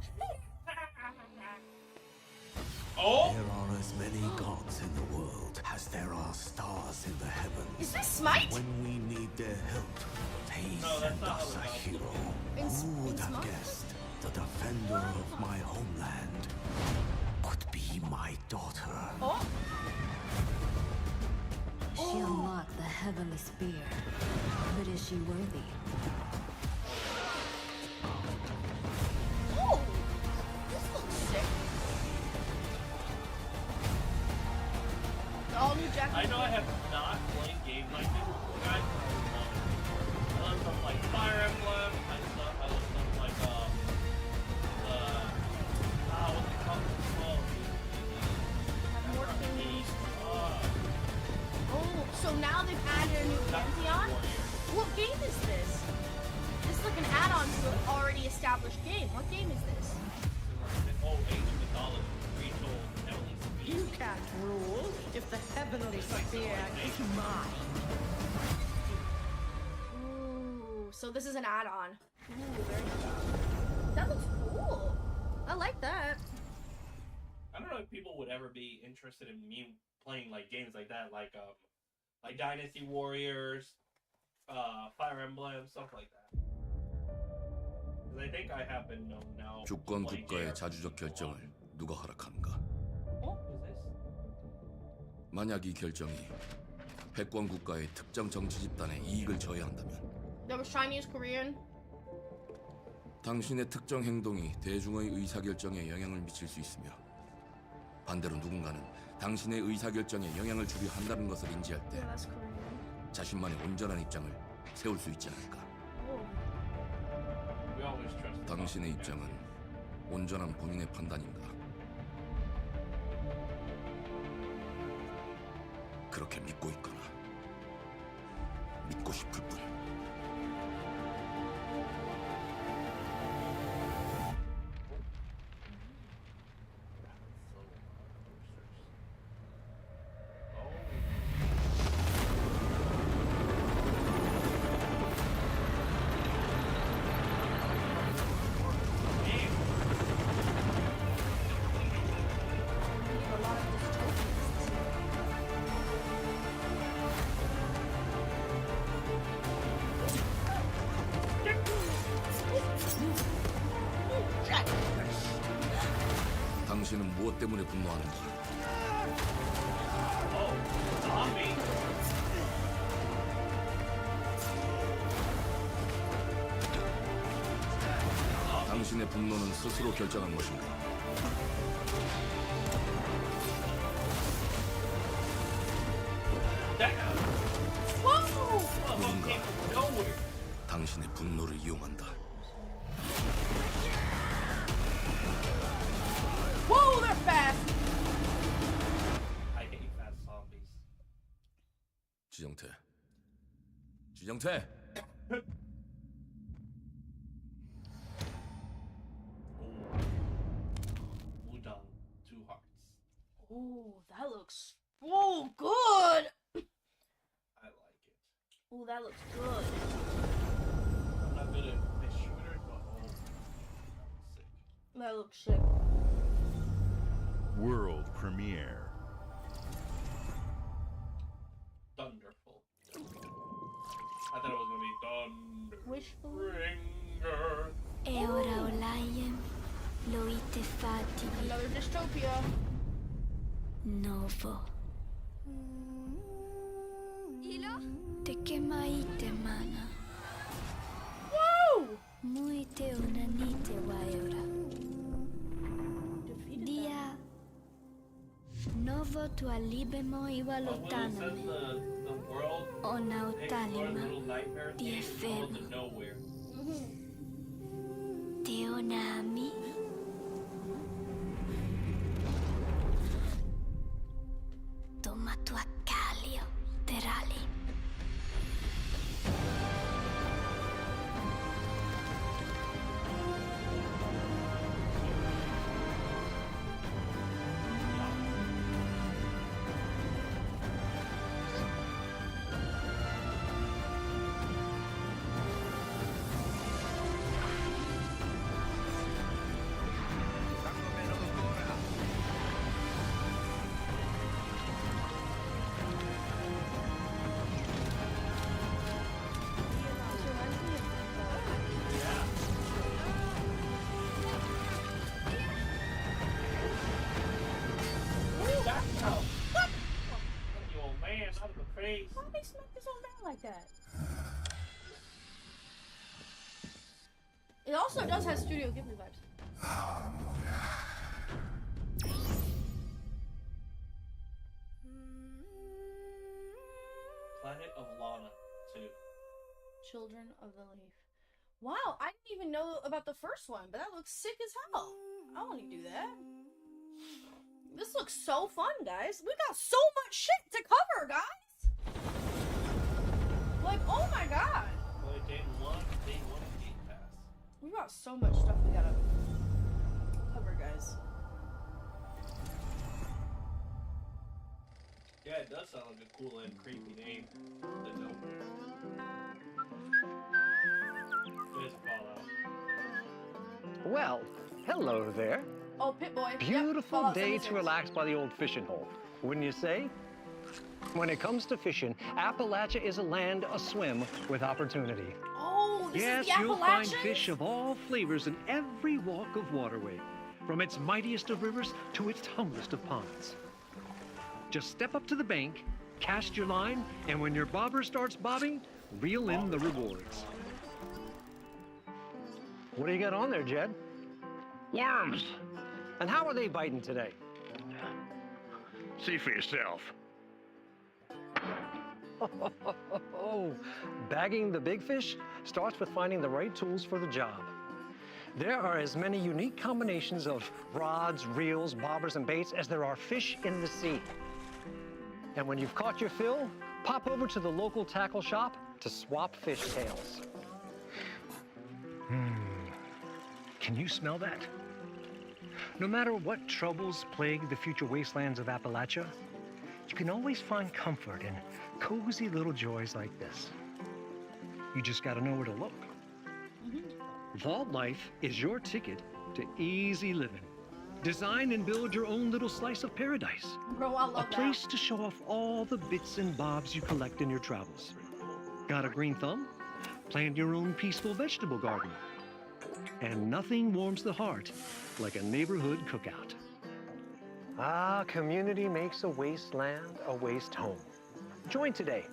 Oh! There are as many gods in the world as there are stars in the heavens. Is this Smite? When we need their help, they No, that's send not us how a it goes. hero. In Who would have Smite? guessed the defender of my homeland could be my daughter? Oh. She unlocked the heavenly spear. But is she worthy? Oh, this looks sick. The all new Jack. I know I have not played games like this, guys. I love stuff like Fire Emblem. I love stuff like what's it called? More things. Oh, so now they've added a new Pantheon? What game is this? This is like an add-on to an already established game. What game is this? Oh, ancient mythology, retold, heavenly speed. You can't rule if the heavenly spear is mine. Ooh, so this is an add-on. Ooh, very cool. That looks cool. I like that. I don't know if people would ever be interested in me playing like games like that, like Dynasty Warriors, Fire Emblem, stuff like that. Because I think I have been known now. 주권 국가의 자주적 결정을 누가 허락하는가? 만약 이 결정이 패권 국가의 특정 정치 집단의 이익을 저해한다면 There was Chinese, Korean. 당신의 특정 행동이 대중의 의사결정에 영향을 미칠 수 있으며 반대로 누군가는 당신의 의사결정에 영향을 주려 한다는 것을 인지할 때 Yeah, that's Korean. 자신만의 온전한 입장을 세울 수 있지 않을까? We always trust the 당신의 입장은 온전한 본인의 판단인가? 그렇게 믿고 있거나 믿고 싶을 뿐. 당신은 무엇 때문에 분노하는가? 당신의 분노는 스스로 결정한 것인가? 누군가 당신의 분노를 이용한다. Whoa, they're fast! 주정태. 주정태. Wudang, 2 hearts. Oh, that looks good. I like it. Oh, that looks good. I'm not good at fish shooters, but sick. That looks sick. World premiere. Thunderful. I thought it was gonna be thunder. Wishful. Ringer. E ora Olaien lo ite fatili. Another dystopia. Novo. Ilo? Te kemaite mana. Woo! Muite unanite waiora. Dia. Novo tu alibemo iwa lotaname. Ona utalima. Die fermo. Teonami. Toma tua calio, terali. Why they smack this old man like that? It also does have Studio Ghibli vibes. Planet of Lana 2. Children of the Leaf. Wow, I didn't even know about the first one, but that looks sick as hell. I want to do that. This looks so fun, guys. We got so much shit to cover, guys. Like, oh my god. Well, day one Game Pass. We got so much stuff we gotta cover, guys. Yeah, it does sound like a cool and creepy name. The Nowhere. There's Fallout. Well, hello there. Oh, Pip-Boy. Beautiful Yep, day to relax by the old fishing hole, wouldn't you say? When it comes to fishing, Appalachia is a land aswim with opportunity. Oh, this Yes, is the you'll find Appalachians? fish of all flavors in every walk of waterway, from its mightiest of rivers to its humblest of ponds. Just step up to the bank, cast your line, and when your bobber starts bobbing, reel in the rewards. What do you got on there, Jed? Worms. And how are they biting today? See for yourself. Bagging the big fish starts with finding the right tools for the job. There are as many unique combinations of rods, reels, bobbers, and baits as there are fish in the sea. And when you've caught your fill, pop over to the local tackle shop to swap fish tails. Can you smell that? No matter what troubles plague the future wastelands of Appalachia, you can always find comfort in cozy little joys like this. You just gotta know where to look. Vault Life is your ticket to easy living. Design and build your own little slice of paradise. Bro, I love A place to show off all the bits and bobs you collect in your travels. Got a green thumb? Plant your own peaceful vegetable garden. And nothing warms the heart like a neighborhood cookout. Ah, community makes a wasteland a waste home. Join today,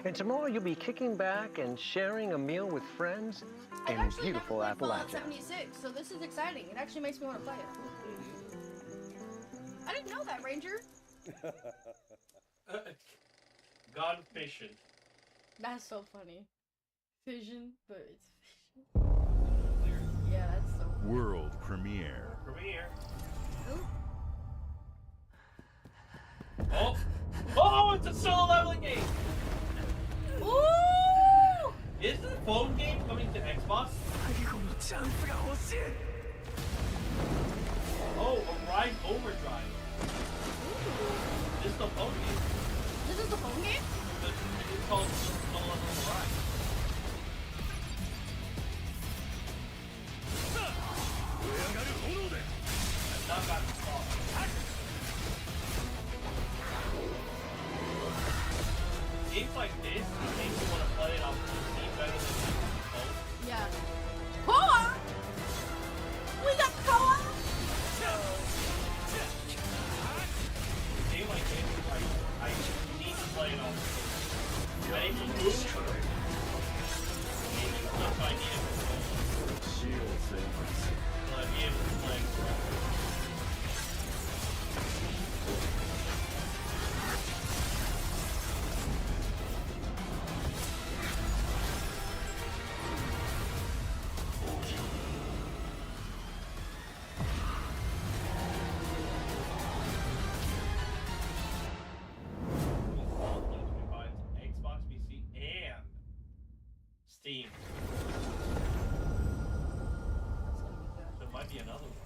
and tomorrow you'll be kicking back and sharing a meal with friends in beautiful Fallout Appalachia. 76, so this is exciting. It actually makes me want to play it. I didn't know that, Ranger. Gone fishing. That's so funny. Fission, but it's fission. Yeah, that's so funny. World premiere. Premiere. Ooh. Oh! Oh, it's a solo leveling game! phone game coming to Xbox? Oh, Arise Overdrive. This is the phone game. This is the phone game? It's called No Limit Arise. I've not gotten installed. Games like this make you want to play it on PC better than phone. Yeah. Co-op? We got co-op? A game like this is like, I need to play it on PC. I need to move. Maybe stuff I need it for phone. So I'd be able to play it. Xbox, PC, and Steam. There might be another one.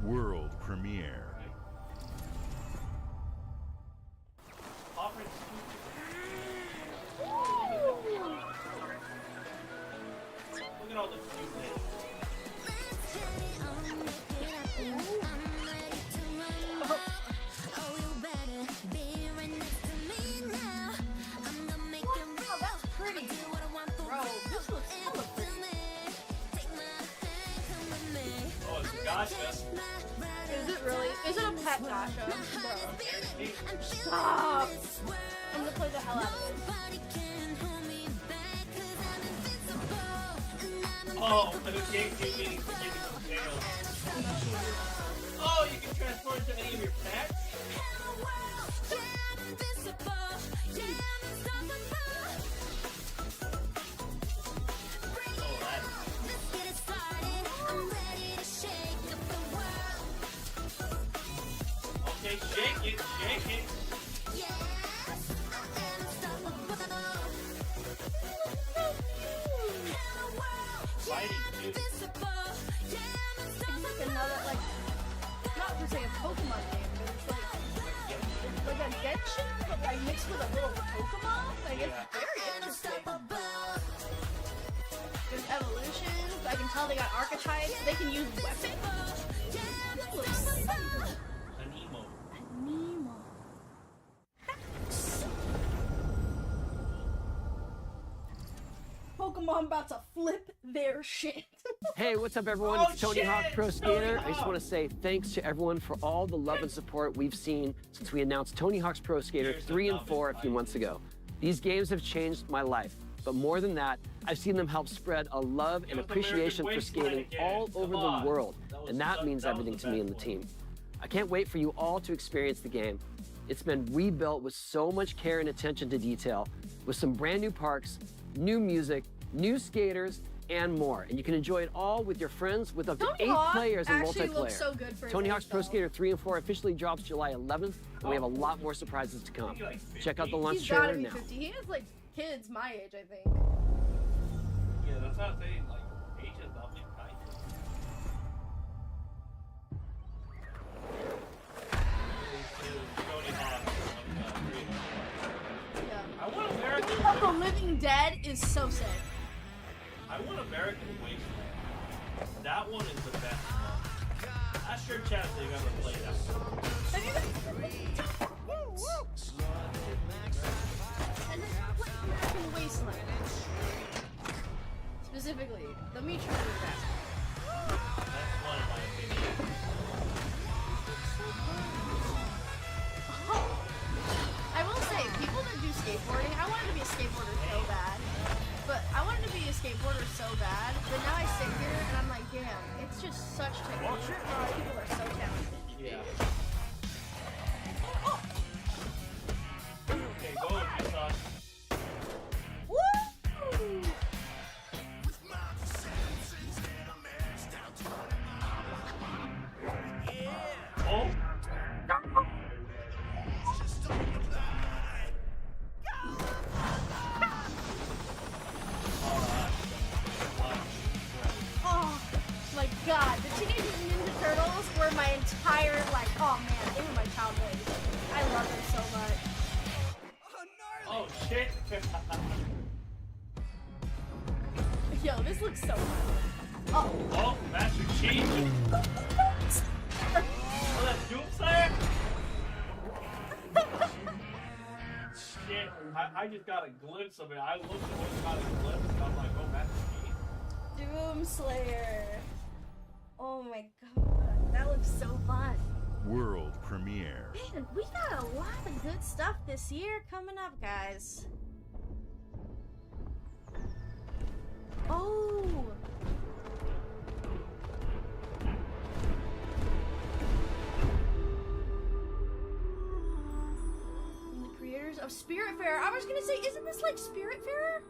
World premiere. Look at all the cute names. Pretty. Bro, this looks hella pretty. Oh, it's a gotcha. Is it really? Is it a pet gacha? Bro. Stop! I'm gonna play the hell out of this. Oh, but the game gave me some tails. Oh, you can transform into any of your pets? Okay, shake it, shake it. Fighting, dude. It's like another, like, not per se a Pokemon game, but it's like a Genshin, but like mixed with a little Pokemon. Like, it's very interesting. There's evolutions. I can tell they got archetypes. They can use weapons. This looks fun. Anemo. Nemo. Pokemon about to flip their shit. Hey, what's up, everyone? Oh, It's Tony shit! Hawk Pro Skater. Tony I just want to say thanks to everyone for all the love and support we've seen since we announced Tony Hawk's Pro Skater 3 and 4 a few months ago. These games have changed my life, but more than that, I've seen them help spread a love and appreciation for skating all over the world, and that means everything to me and the team. I can't wait for you all to experience the game. It's been rebuilt with so much care and attention to detail, with some brand new parks, new music, new skaters, and more. And you can enjoy it all with your friends with up to Tony 8 Hawk players in actually multiplayer. looks so good for Tony his Hawk's Pro age, Skater 3 and 4 officially drops July 11th, and we have a lot more surprises to come. Check out the launch He's gotta trailer be now. 50. He has like kids my age, I think. Yeah, that's what I'm saying. Like, age is nothing kind of. Tony Hawk. Yeah. I want American Picking up the Living Dead is so sick. I want American Wasteland. That one is the best one. Ask your chat if they've ever played that one. Have you guys and then play American Wasteland? Specifically, the Mitra is best. That's one of my opinions. I will say, people that do skateboarding, I wanted to be a skateboarder so bad. But I wanted to be a skateboarder so bad, but now I sit here and I'm like, damn, it's just such technique. People are so talented. Yeah. Okay, go with you, son. Woo! Oh! it. Yo, this looks so fun. Oh, Master Chief. Oh, that's Doomslayer? Shit, I just got a glimpse of it. I looked at what got a glimpse and I'm like, oh, Master Chief. Doomslayer. Oh my god, that looks so fun. World premiere. Man, we got a lot of good stuff this year coming up, guys. Oh! And the creators of Spiritfarer. I was gonna say, isn't this like Spiritfarer?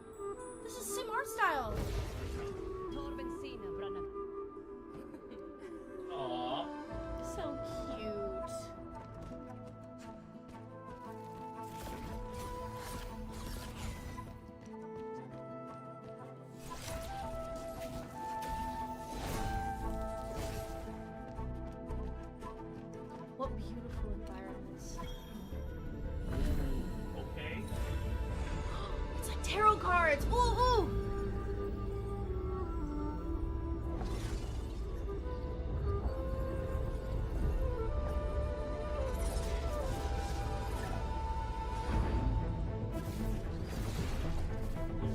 This is sim art style. Aww. So cute. What beautiful environments. Okay. It's like tarot cards. Ooh, ooh.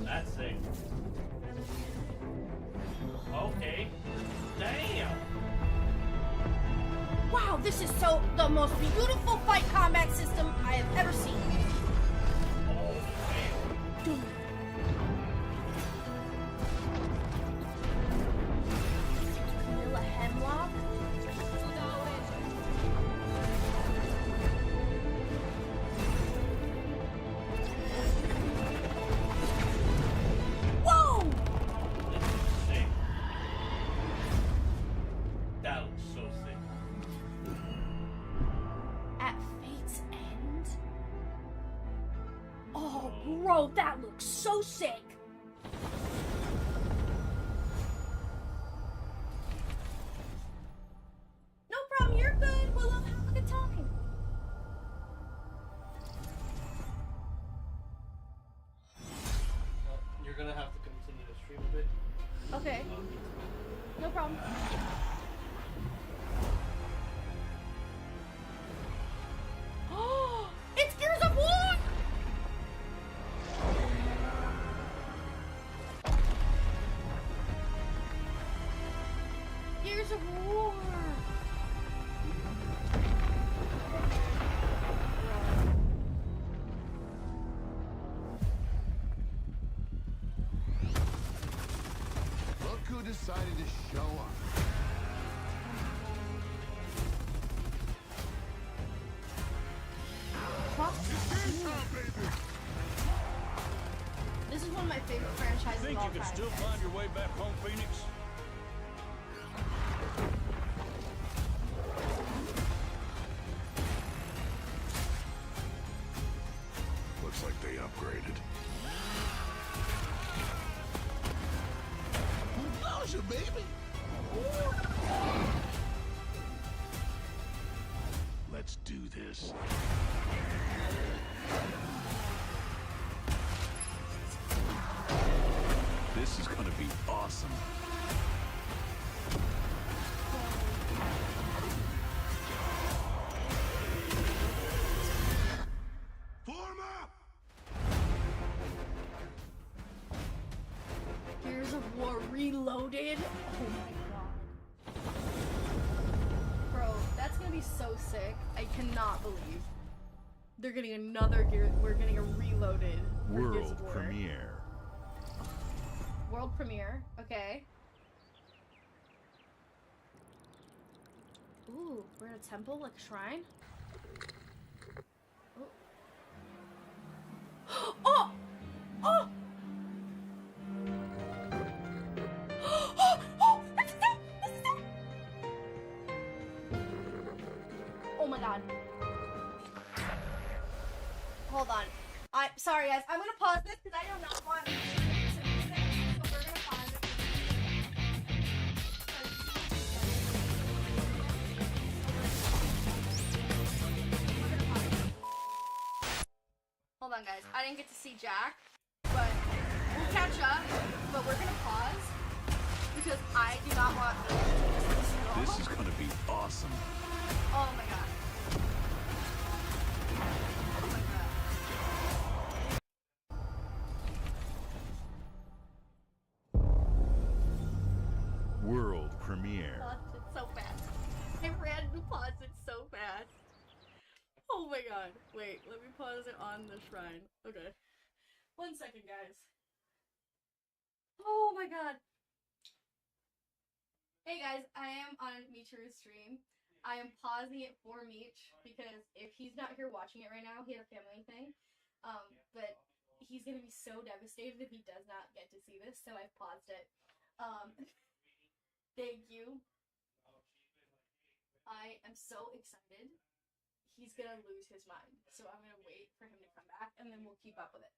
That's sick. Okay. Damn. Wow, this is so the most beautiful fight combat system I have ever seen. Dude. Vanilla Hemlock. Whoa! This is sick. That looks so sick. At Fate's End? Oh, bro, that looks so sick. No problem, you're good. We'll have a good time. Well, you're gonna have to continue to stream a bit. Okay. No problem. Oh, it's Gears of War! Gears of War! Look who decided to show up. This is one of my favorite franchises Think of all you can time. still find your way back home, Phoenix? Looks like they upgraded. Nausea, baby! Let's do this. This is gonna be awesome. Form up! Gears of War Reloaded. Oh my god. Bro, that's gonna be so sick. I cannot believe they're getting another Gear. We're getting a Reloaded for Gears World of War. premiere. World premiere. Okay. Ooh, we're in a temple, like a shrine. Oh! Oh! Oh! Oh! Oh! This is it! This is it! Oh my god. Hold on. Sorry guys, I'm gonna pause this because I do not want to lose it. So we're gonna pause it. Hold on, guys. I didn't get to see Jack, but we'll catch up. But we're gonna pause because I do not want This is gonna be awesome. Oh my god. Oh my god. World premiere. Paused it so fast. I ran to pause it so fast. Oh my god. Wait, let me pause it on the shrine. Okay. 1 second, guys. Oh my god. Hey guys, I am on Michiru's stream. I am pausing it for Meech because if he's not here watching it right now, he had a family thing. But he's gonna be so devastated if he does not get to see this, so I've paused it. Thank you. I am so excited. He's gonna lose his mind, so I'm gonna wait for him to come back, and then we'll keep up with it.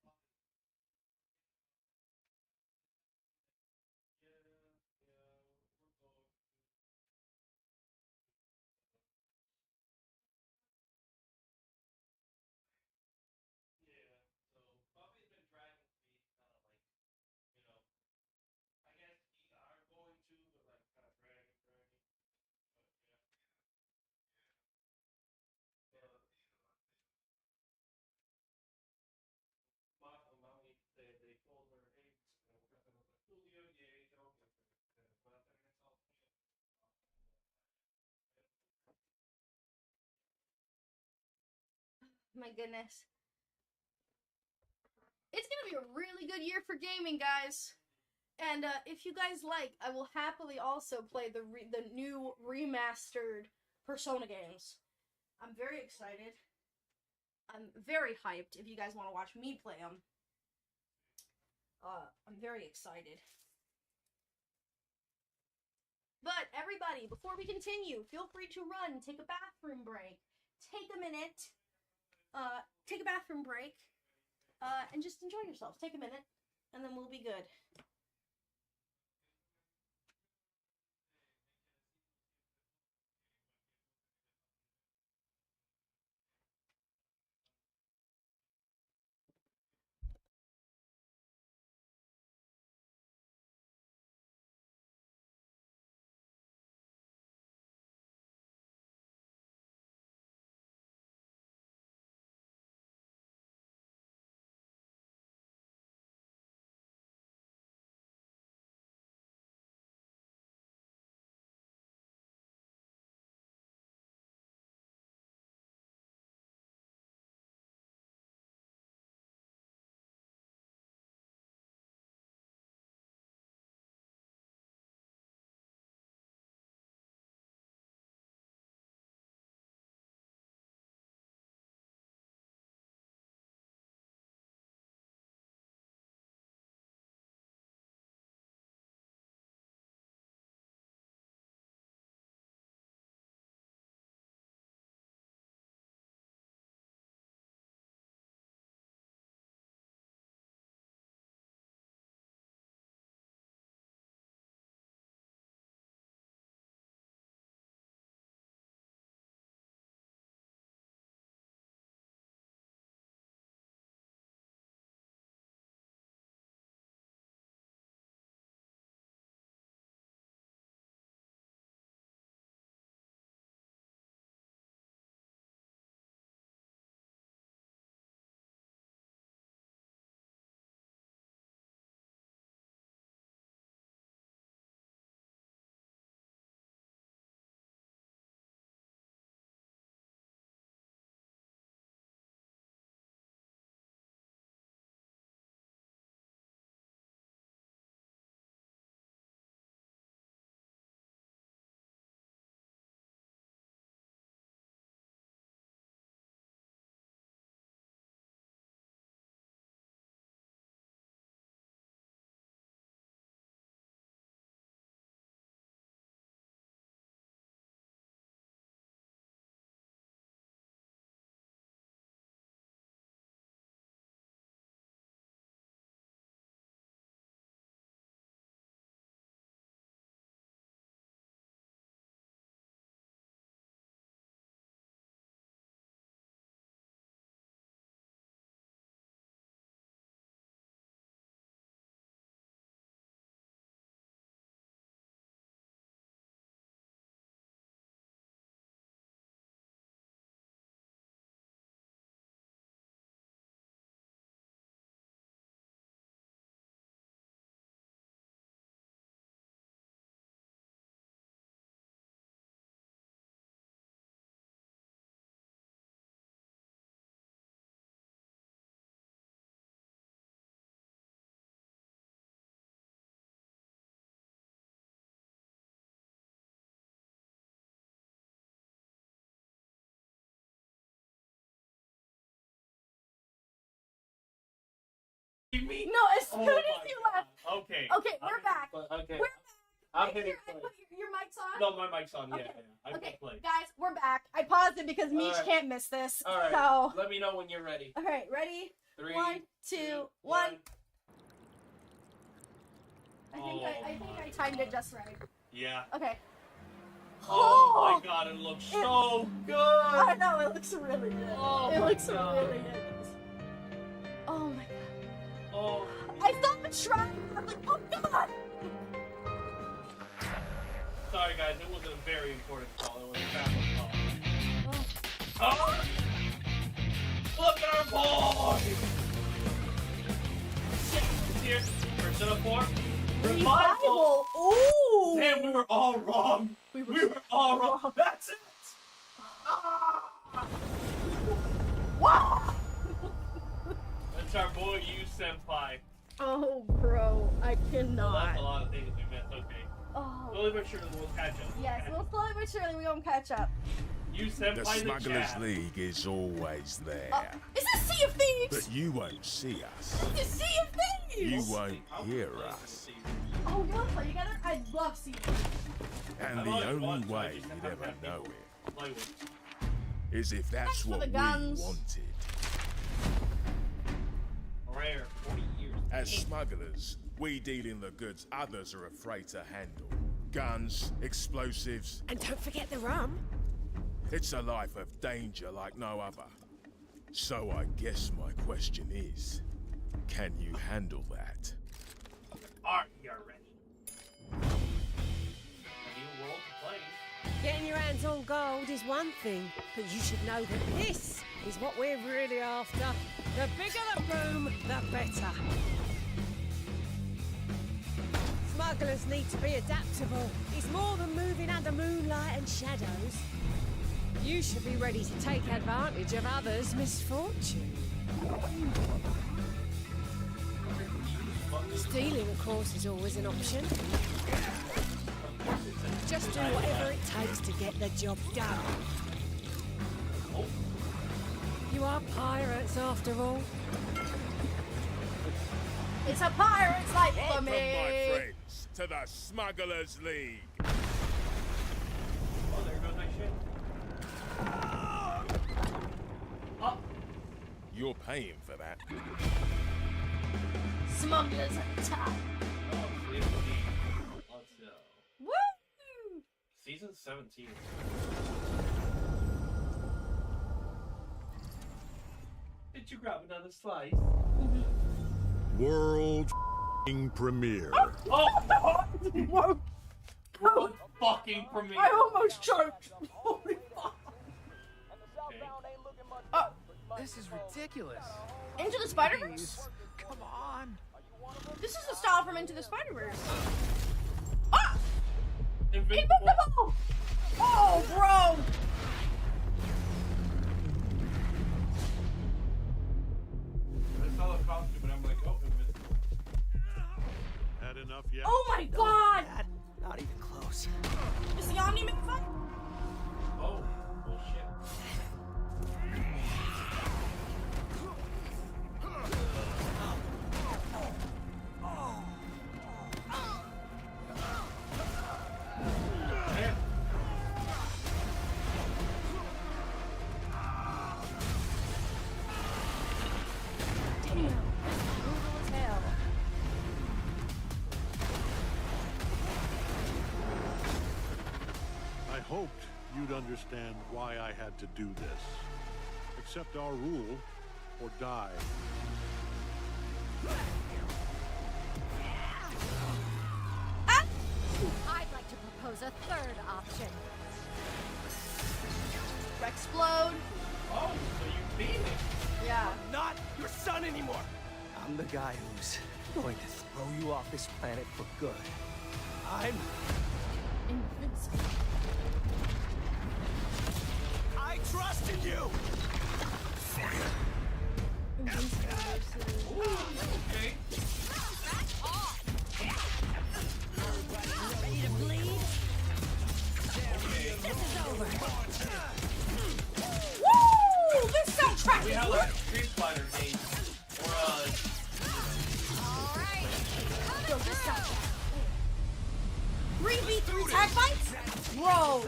My goodness. It's gonna be a really good year for gaming, guys. And if you guys like, I will happily also play the new remastered Persona games. I'm very excited. I'm very hyped if you guys want to watch me play them. I'm very excited. But everybody, before we continue, feel free to run, take a bathroom break, take a minute, take a bathroom break, and just enjoy yourselves. Take a minute, and then we'll be good. soon as you left. Okay. Okay, we're back. Okay. We're back. I'm hitting play. Your mic's on? No, my mic's on. Okay. Yeah. I Okay, hit play. guys, we're back. I paused it because Meech Alright. can't miss this. All right. So, Let me know when you're ready. all right, ready? 3, 1, 2, 1. I think I timed it just right. Yeah. Okay. Oh my god, it looks so good. I know, it looks really good. Oh it my looks God. really good. Oh my god. Oh. I saw the shrine. I'm like, oh god. Sorry guys, it wasn't a very important call. It was a family call. Oh. Look at our boy. Here, Persona 4. Revival. Ooh. Damn, we were all wrong. We were all wrong. That's it. Wow. That's our boy, you senpai. Oh, bro, I cannot. Well, that's a lot of things we missed. Okay. Oh. Slowly but surely we'll catch up. Yes, we'll slowly but surely we gonna catch up. You The senpai the Smugglers chat. League is always there. Is this Sea of Thieves? But you won't see us. This is Sea of Thieves. You won't hear us. Oh, you wanna play together? I love Sea of Thieves. And the only way you'd ever know it Play with. is if that's for what the we guns. wanted. Rare 40 years. As smugglers, we deal in the goods others are afraid to handle. Guns, explosives. And don't forget the rum. It's a life of danger like no other. So I guess my question is, can you handle that? Are you ready? A new world to play. Getting your hands on gold is one thing, but you should know that this is what we're really after. The bigger the room, the better. Smugglers need to be adaptable. It's more than moving under moonlight and shadows. You should be ready to take advantage of others' misfortune. Stealing, of course, is always an option. Just do whatever it takes to get the job done. You are pirates, after all. It's a pirate's life for Welcome, me. my friends, to the Smugglers League. Oh, there goes my shit. Oh. You're paying for that. Smugglers attack. Oh, Let's go. Woo! Season 17. Did you grab another slice? World premiere. Oh! World fucking premiere. I almost choked. Holy fuck. This is ridiculous. Into the Spider-Verse? Come on. This is the style from Into the Spider-Verse. Ah! Invincible. Invincible! Oh, bro! I saw the costume and I'm like, oh, invincible. Had enough yet? Oh my god! Not even close. Is the Omni make fun? Oh, bullshit. Damn, this is brutal as hell. I hoped you'd understand why I had to do this. Accept our rule or die. I'd like to propose a third option. Rexplode. Oh, so you beat it. Yeah. Not your son anymore. I'm the guy who's going to throw you off this planet for good. I'm invincible. I trusted you. Ooh, okay. Ready to bleed? This is over. Woo! This soundtrack We is have lit. like a Street Fighter game. Or All right. such a 3v3 tag fights? Bro.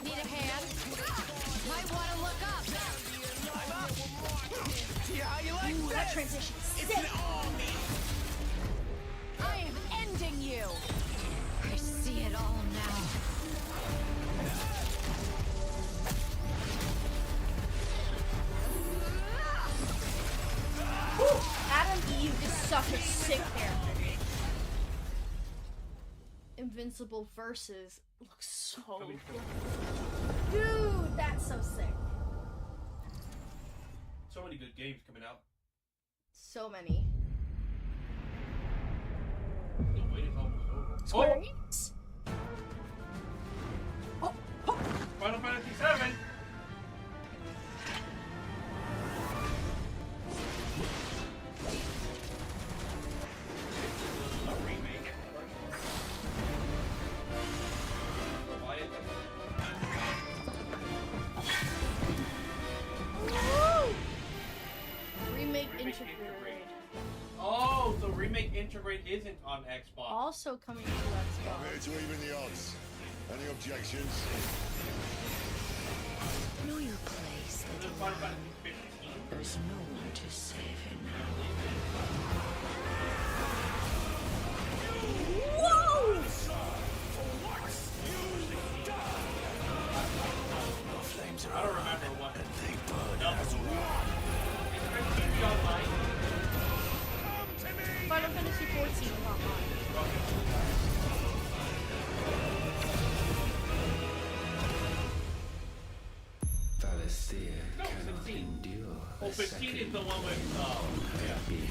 Need a hand? Might want to look up. See how you like Ooh, that transition is sick. I am ending you. I see it all now. Woo! Adam Eve is such a sick character. Invincible Versus looks so good. Dude, that's so sick. So many good games coming out. So many. The wait is almost over. Square Enix? Final Fantasy VII. Remake Integrate. Oh, so Remake Integrate isn't on Xbox. Also coming to Xbox. I'm here to even the odds. Any objections? Know your place. There's no one to save him Whoa! I don't remember what. Final Fantasy 14 Valisthea No, cannot 16. endure Oh, a 15 second is the one with, yeah. being.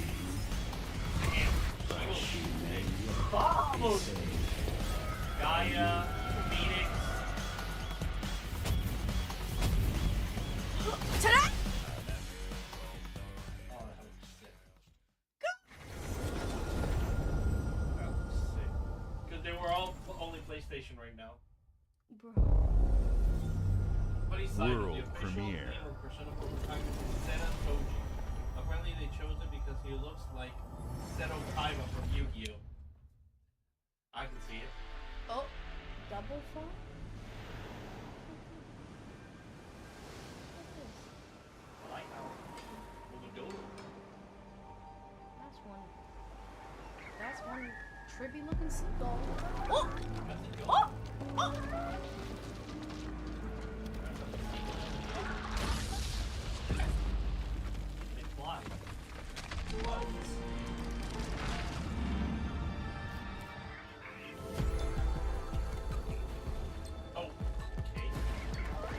But she may yet Vamos! be saved. Gaia, Phoenix. Today? Because they were all only PlayStation right now. Bro. But he's like World the official premiere. name of Persona 4 protagonist is Seta Toji. Apparently they chose him because he looks like Seto Kaiba from Yu-Gi-Oh! I can see it. Oh, double fall? I like how That's one trippy looking seagull. Oh! Oh! Oh! It flies. Oh, okay.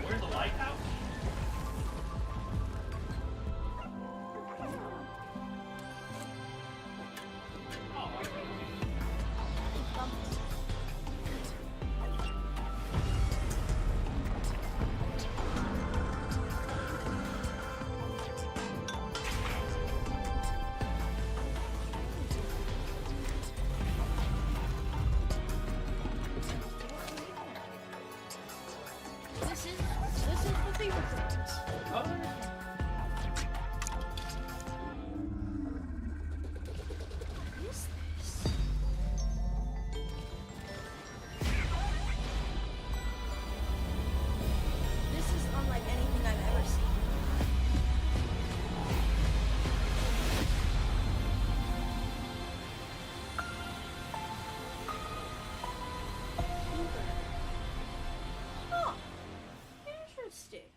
Where's the lighthouse? This is the favorite things. What is this? This is unlike anything I've ever seen. Oh, interesting.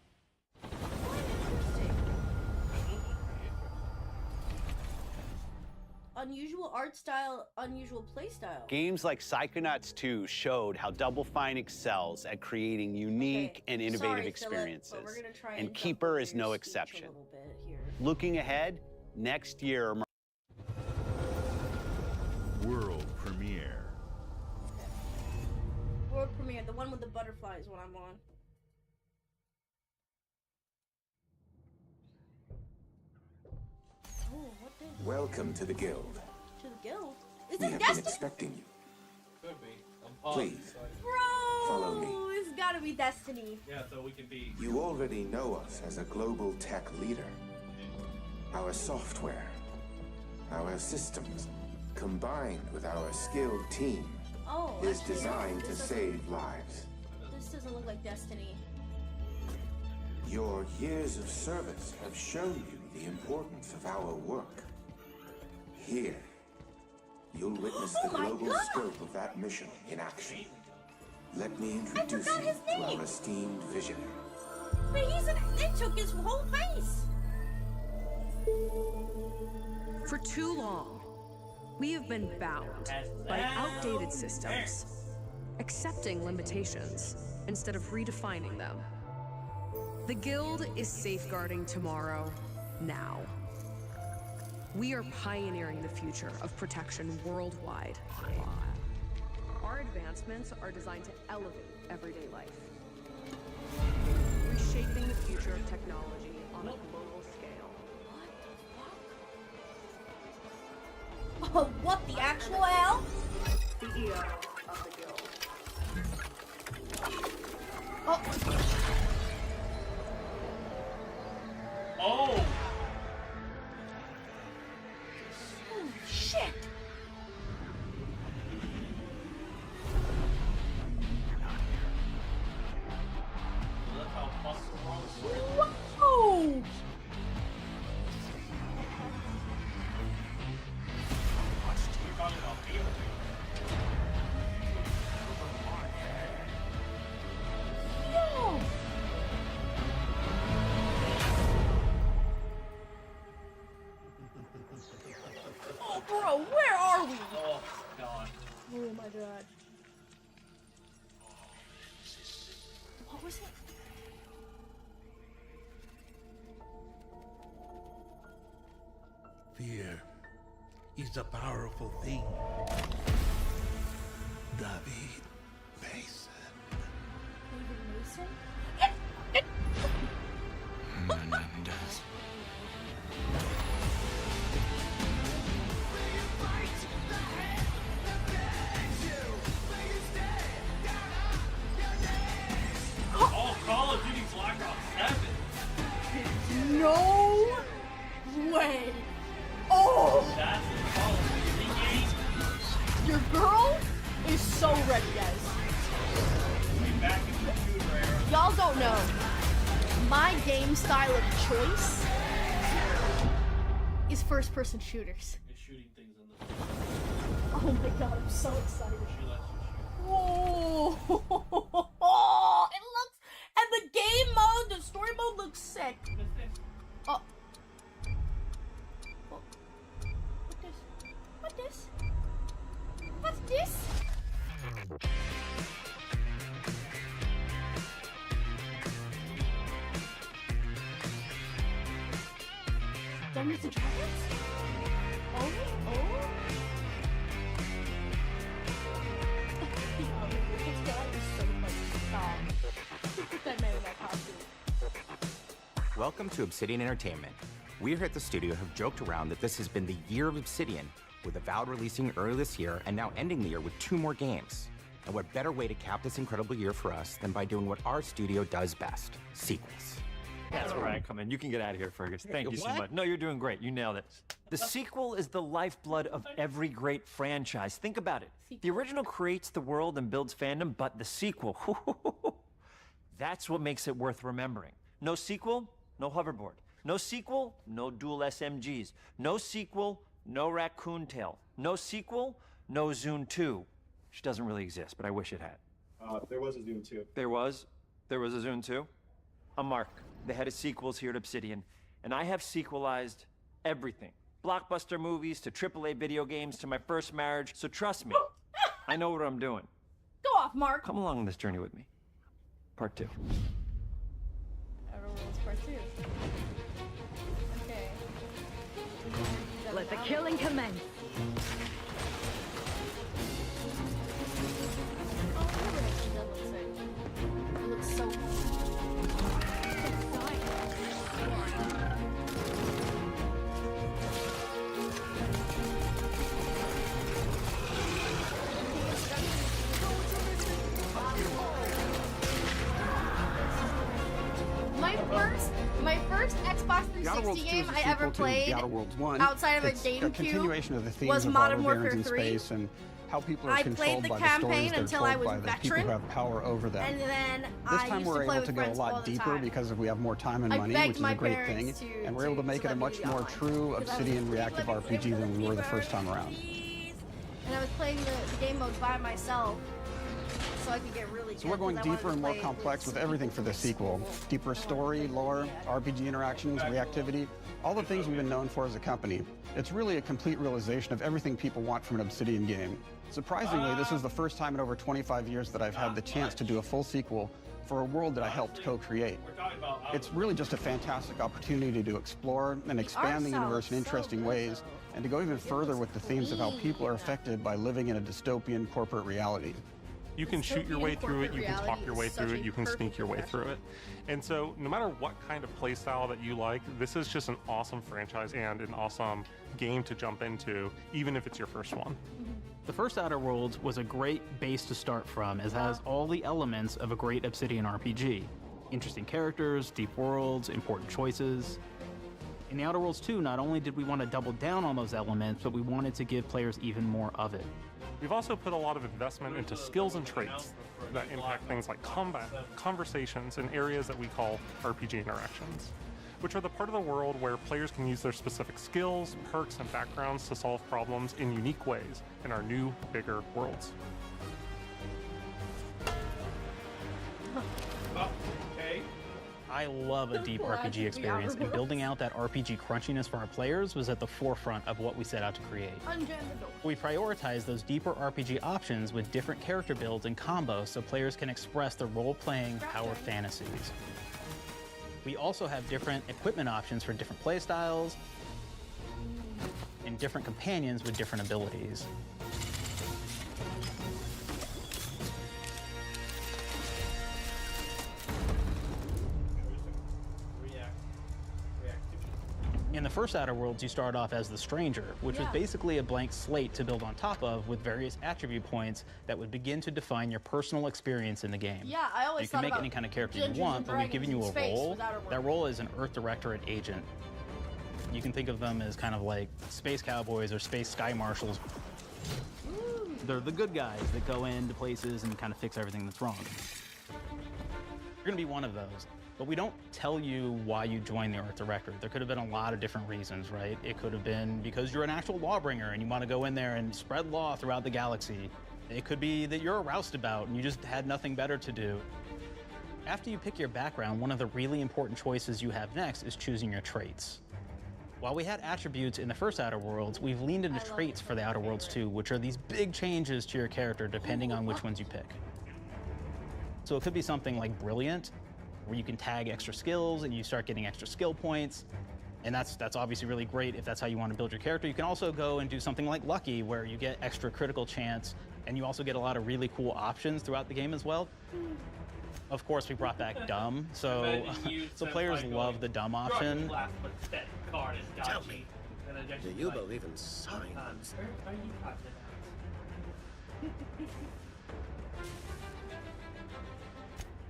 Unusual art style, unusual play style. Games like Psychonauts 2 showed how Double Fine excels at creating unique and innovative Sorry, Philip, experiences. but we're gonna try And and Keeper is no exception. Looking ahead, next year, World premiere. World premiere, the one with the butterflies when I'm on. Oh, what the? Welcome to the Guild. To the guild? Is We this have been Destiny? expecting you. Could be. Please, Bro! follow me. It's gotta be Destiny. Yeah, so we can be. You already know us as a global tech leader. Our software, our systems, combined with our skilled team, is designed to save lives. This doesn't look like Destiny. Your years of service have shown you the importance of our work. Here, you'll witness the global scope of that mission in action. Let me introduce you to our esteemed visionary. But they took his whole face. For too long, we have been bound by outdated systems, accepting limitations instead of redefining them. The Guild is safeguarding tomorrow, now. We are pioneering the future of protection worldwide. Our advancements are designed to elevate everyday life, reshaping the future of technology on a global scale. Oh, what the actual hell? The EO of the Guild. Oh. Oh! Holy shit! Look how muscle Whoa! Yo! Oh, bro, where are we? Oh, God. Oh my god. What was it? Fear is a powerful thing. David Mason. Menendez. Oh, Call of Duty Black Ops 7. No way. Oh! That's a Call of Duty game. Your girl is so ready, guys. We back in the computer era. Y'all don't know. My game style of choice is first-person shooters. You're shooting things in the Oh my god, I'm so excited. She lets you shoot. Whoa! It looks, and the game mode, the story mode looks sick. Oh. Oh. What this? What's this? Dungeons and Dragons? Oh, oh. Welcome to Obsidian Entertainment. We here at the studio have joked around that this has been the year of Obsidian, with Avowed releasing early this year and now ending the year with 2 more games. And what better way to cap this incredible year for us than by doing what our studio does best, sequels. That's where I come in. You can get out of here, Fergus. Thank you so What? much. No, you're doing great. You nailed it. The sequel is the lifeblood of every great franchise. Think about it. The original creates the world and builds fandom, but the sequel, that's what makes it worth remembering. No sequel, no hoverboard. No sequel, no dual SMGs. No sequel, no Raccoon Tail. No sequel, no Zune 2. Which doesn't really exist, but I wish it had. There was a Zune 2. There was a Zune 2? I'm Mark, the head of sequels here at Obsidian, and I have sequelized everything. Blockbuster movies to AAA video games to my first marriage, so trust me, I know what I'm doing. Go off, Mark. Come along on this journey with me. Part 2. Outer Worlds Part 2. Okay. Let the killing commence. It looks so My my first Xbox The Outer Worlds 360 2 game is a I sequel ever to played The Outer Worlds 1. outside of a It's GameCube a continuation of the themes was of Modern barbarians Warfare in 3. space and how people are I controlled played the by the campaign stories they're until told I was by the people veteran, who have power over them. and then This I time used we're to play able with to go a friends all lot the deeper time. because we have more time and I money, begged which is my a great parents thing. to- And we're able to make it a let me much be more online. true Because I was Obsidian like, reactive "Please let me RPG than we were the deeper." first time around. And I was playing the game mode by myself, so I could get really good. So we're going 'cause I wanted deeper to and more play complex with everything for this sequel. Deeper story, lore, RPG interactions, reactivity, all the things we've been known for as a company. It's really a complete realization of everything people want from an Obsidian game. Surprisingly, this is the first time in over 25 years that I've had the chance to do a full sequel for a world that I helped co-create. It's really just a fantastic opportunity to explore and expand the universe in interesting ways, and to go even further with the themes of how people are affected by living in a dystopian corporate reality. You can shoot your way through it, you can talk your way through it, you can sneak your way through it. And so no matter what kind of play style that you like, this is just an awesome franchise and an awesome game to jump into, even if it's your first one. The first Outer Worlds was a great base to start from, as it has all the elements of a great Obsidian RPG. Interesting characters, deep worlds, important choices. In the Outer Worlds 2, not only did we want to double down on those elements, but we wanted to give players even more of it. We've also put a lot of investment into skills and traits that impact things like combat, conversations, and areas that we call RPG interactions, which are the part of the world where players can use their specific skills, perks, and backgrounds to solve problems in unique ways in our new, bigger worlds. Okay. I love a deep RPG experience, and building out that RPG crunchiness for our players was at the forefront of what we set out to create. Unjam the door. We prioritize those deeper RPG options with different character builds and combos so players can express their role-playing power fantasies. We also have different equipment options for different playstyles and different companions with different abilities. In the first Outer Worlds, you start off as the Stranger, which was basically a blank slate to build on top of with various attribute points that would begin to define your personal experience in the game. Yeah, I always You can thought make about any kind of character Dungeons you want, and but we've given you a Dragons in space role. with Outer That role is an Earth Directorate agent. You can think of them as kind of like space cowboys or space sky marshals. They're the good guys that go into places and kind of fix everything that's wrong. You're gonna be one of those. But we don't tell you why you joined the Earth Directorate. There could have been a lot of different reasons, right? It could have been because you're an actual lawbringer and you want to go in there and spread law throughout the galaxy. It could be that you're a roustabout and you just had nothing better to do. After you pick your background, one of the really important choices you have next is choosing your traits. While we had attributes in the first Outer Worlds, we've leaned into traits for the Outer Worlds 2, which are these big changes to your character depending on which ones you pick. So it could be something like Brilliant, where you can tag extra skills and you start getting extra skill points. And that's obviously really great if that's how you want to build your character. You can also go and do something like Lucky, where you get extra critical chance, and you also get a lot of really cool options throughout the game as well. Of course, we brought back Dumb, so players love the Dumb option. Tell me, do you believe in signs?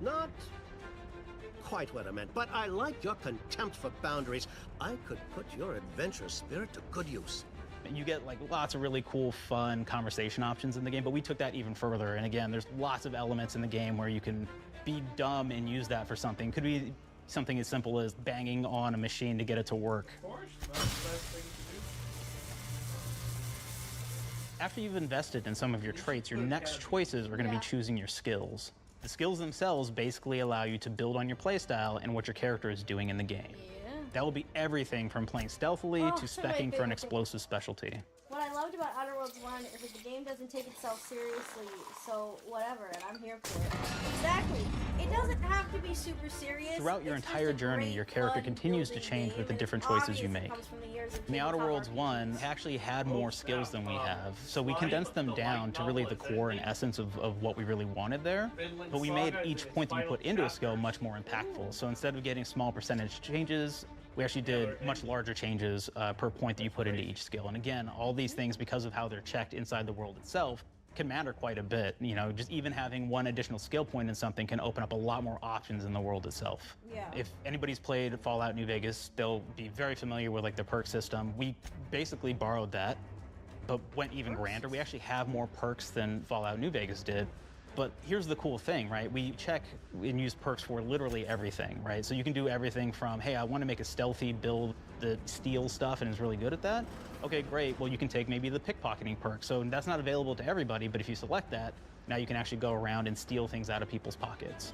Not quite what I meant, but I like your contempt for boundaries. I could put your adventurous spirit to good use. You get like lots of really cool, fun conversation options in the game, but we took that even further. And again, there's lots of elements in the game where you can be dumb and use that for something. Could be something as simple as banging on a machine to get it to work. Of course, that's the best thing to do. After you've invested in some of your traits, your next choices are going to be choosing your skills. The skills themselves basically allow you to build on your playstyle and what your character is doing in the game. That will be everything from playing stealthily to specking for an explosive specialty. What I loved about Outer Worlds 1 is that the game doesn't take itself seriously, so whatever, and I'm here for it. Exactly. It doesn't have to be super serious. Throughout your entire journey, your character continues to change with the different choices you make. In the Outer Worlds 1, it actually had more skills than we have, so we condensed them down to really the core and essence of what we really wanted there. But we made each point that you put into a skill much more impactful. So instead of getting small percentage changes, we actually did much larger changes per point that you put into each skill. And again, all these things, because of how they're checked inside the world itself, can matter quite a bit. You know, just even having one additional skill point in something can open up a lot more options in the world itself. Yeah. If anybody's played Fallout New Vegas, they'll be very familiar with like the perk system. We basically borrowed that, but went even grander. We actually have more perks than Fallout New Vegas did. But here's the cool thing, right? We check and use perks for literally everything, right? So you can do everything from, hey, I want to make a stealthy build that steals stuff and is really good at that. Okay, great. Well, you can take maybe the pickpocketing perk. So that's not available to everybody, but if you select that, now you can actually go around and steal things out of people's pockets.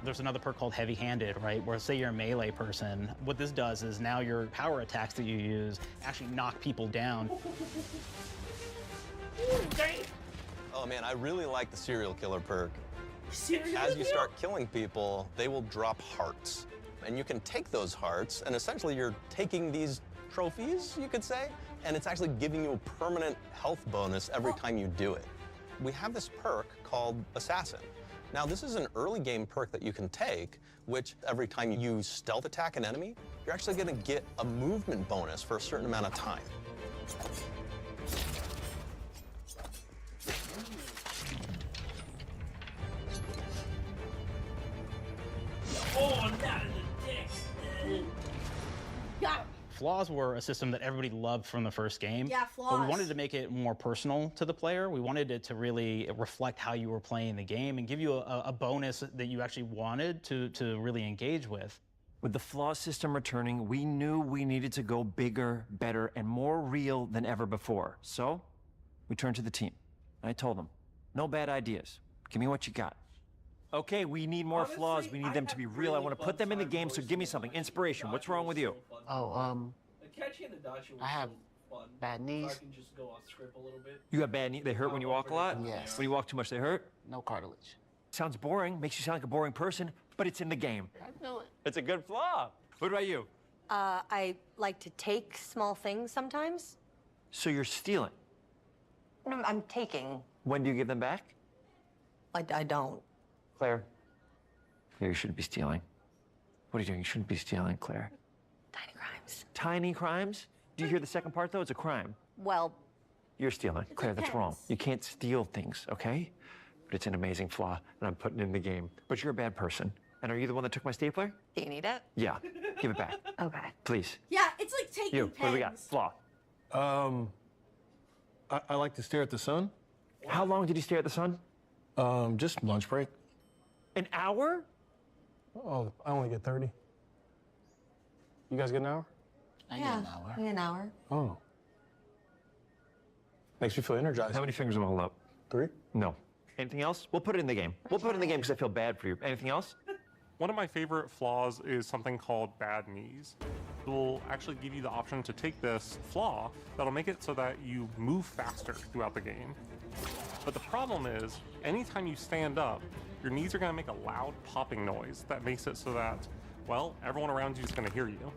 There's another perk called Heavy-Handed, right? Where say you're a melee person, what this does is now your power attacks that you use actually knock people down. Oh man, I really like the serial killer perk. Serial As you killer? start killing people, they will drop hearts. And you can take those hearts, and essentially you're taking these trophies, you could say, and it's actually giving you a permanent health bonus every time you do it. We have this perk called Assassin. Now, this is an early game perk that you can take, which every time you stealth attack an enemy, you're actually gonna get a movement bonus for a certain amount of time. Oh, not in the dick. Got him. Flaws were a system that everybody loved from the first game. Yeah, But we flaws. wanted to make it more personal to the player. We wanted it to really reflect how you were playing the game and give you a bonus that you actually wanted to really engage with. With the flaw system returning, we knew we needed to go bigger, better, and more real than ever before. So, we turned to the team. I told them, no bad ideas. Give me what you got. Okay, we need more flaws. We need them to be real. I want to put them in the game, so give me something. Inspiration. What's wrong with you? I have bad knees. I can just go off script a little bit. You have bad knees? They hurt when you walk a lot? Yes. When you walk too much, they hurt? No cartilage. Sounds boring. Makes you sound like a boring person, but it's in the game. I know it. It's a good flaw. What about you? I like to take small things sometimes. So you're stealing. No, I'm taking. When do you give them back? I don't. Claire. You shouldn't be stealing. What are you doing? You shouldn't be stealing, Claire. Tiny crimes. Tiny crimes? Do you hear the second part, though? It's a crime. Well, You're stealing. Claire, that's wrong. You can't steal things, okay? But it's an amazing flaw, and I'm putting it in the game. But you're a bad person. And are you the one that took my stapler? do you need it? Yeah. Give it back. Okay. Please. Yeah, it's like taking You. pens. What do we got? Flaw. I like to stare at the sun. How long did you stare at the sun? Just lunch break. An hour? Oh, I only get 30. You guys get an hour? I get an hour. In an hour. Oh. Makes me feel energized. How many fingers am I holding up? 3? No. Anything else? We'll put it in the game. We'll put it in the game because I feel bad for you. Anything else? One of my favorite flaws is something called bad knees. It will actually give you the option to take this flaw that'll make it so that you move faster throughout the game. But the problem is, anytime you stand up, your knees are going to make a loud popping noise that makes it so that, well, everyone around you is going to hear you.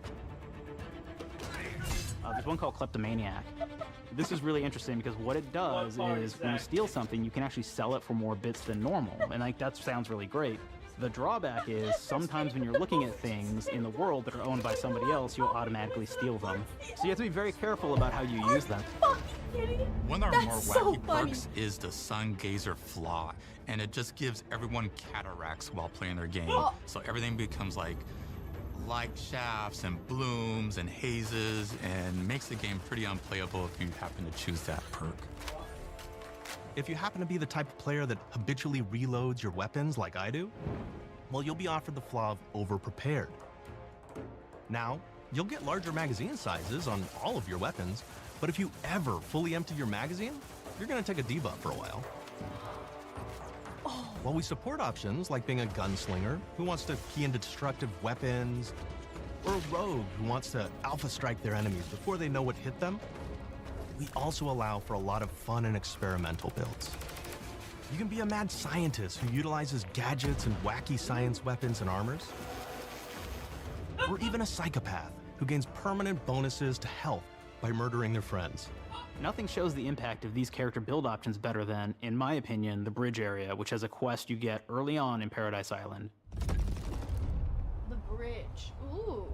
There's one called Kleptomaniac. This is really interesting because what it does is when you steal something, you can actually sell it for more bits than normal. And like that sounds really great. The drawback is sometimes when you're looking at things in the world that are owned by somebody else, you'll automatically steal them. So you have to be very careful about how you use them. One of our That's more so wacky funny. perks is the Sun Gazer Flaw, and it just gives everyone cataracts while playing their game. Oh. So everything becomes like light shafts and blooms and hazes, and makes the game pretty unplayable if you happen to choose that perk. If you happen to be the type of player that habitually reloads your weapons like I do, well, you'll be offered the flaw of over-prepared. Now, you'll get larger magazine sizes on all of your weapons, but if you ever fully empty your magazine, you're gonna take a debuff for a while. While we support options like being a gunslinger who wants to key into destructive weapons, or a rogue who wants to alpha strike their enemies before they know what hit them, we also allow for a lot of fun and experimental builds. You can be a mad scientist who utilizes gadgets and wacky science weapons and armors, or even a psychopath who gains permanent bonuses to health by murdering their friends. Nothing shows the impact of these character build options better than, in my opinion, the bridge area, which has a quest you get early on in Paradise Island. The bridge. Ooh.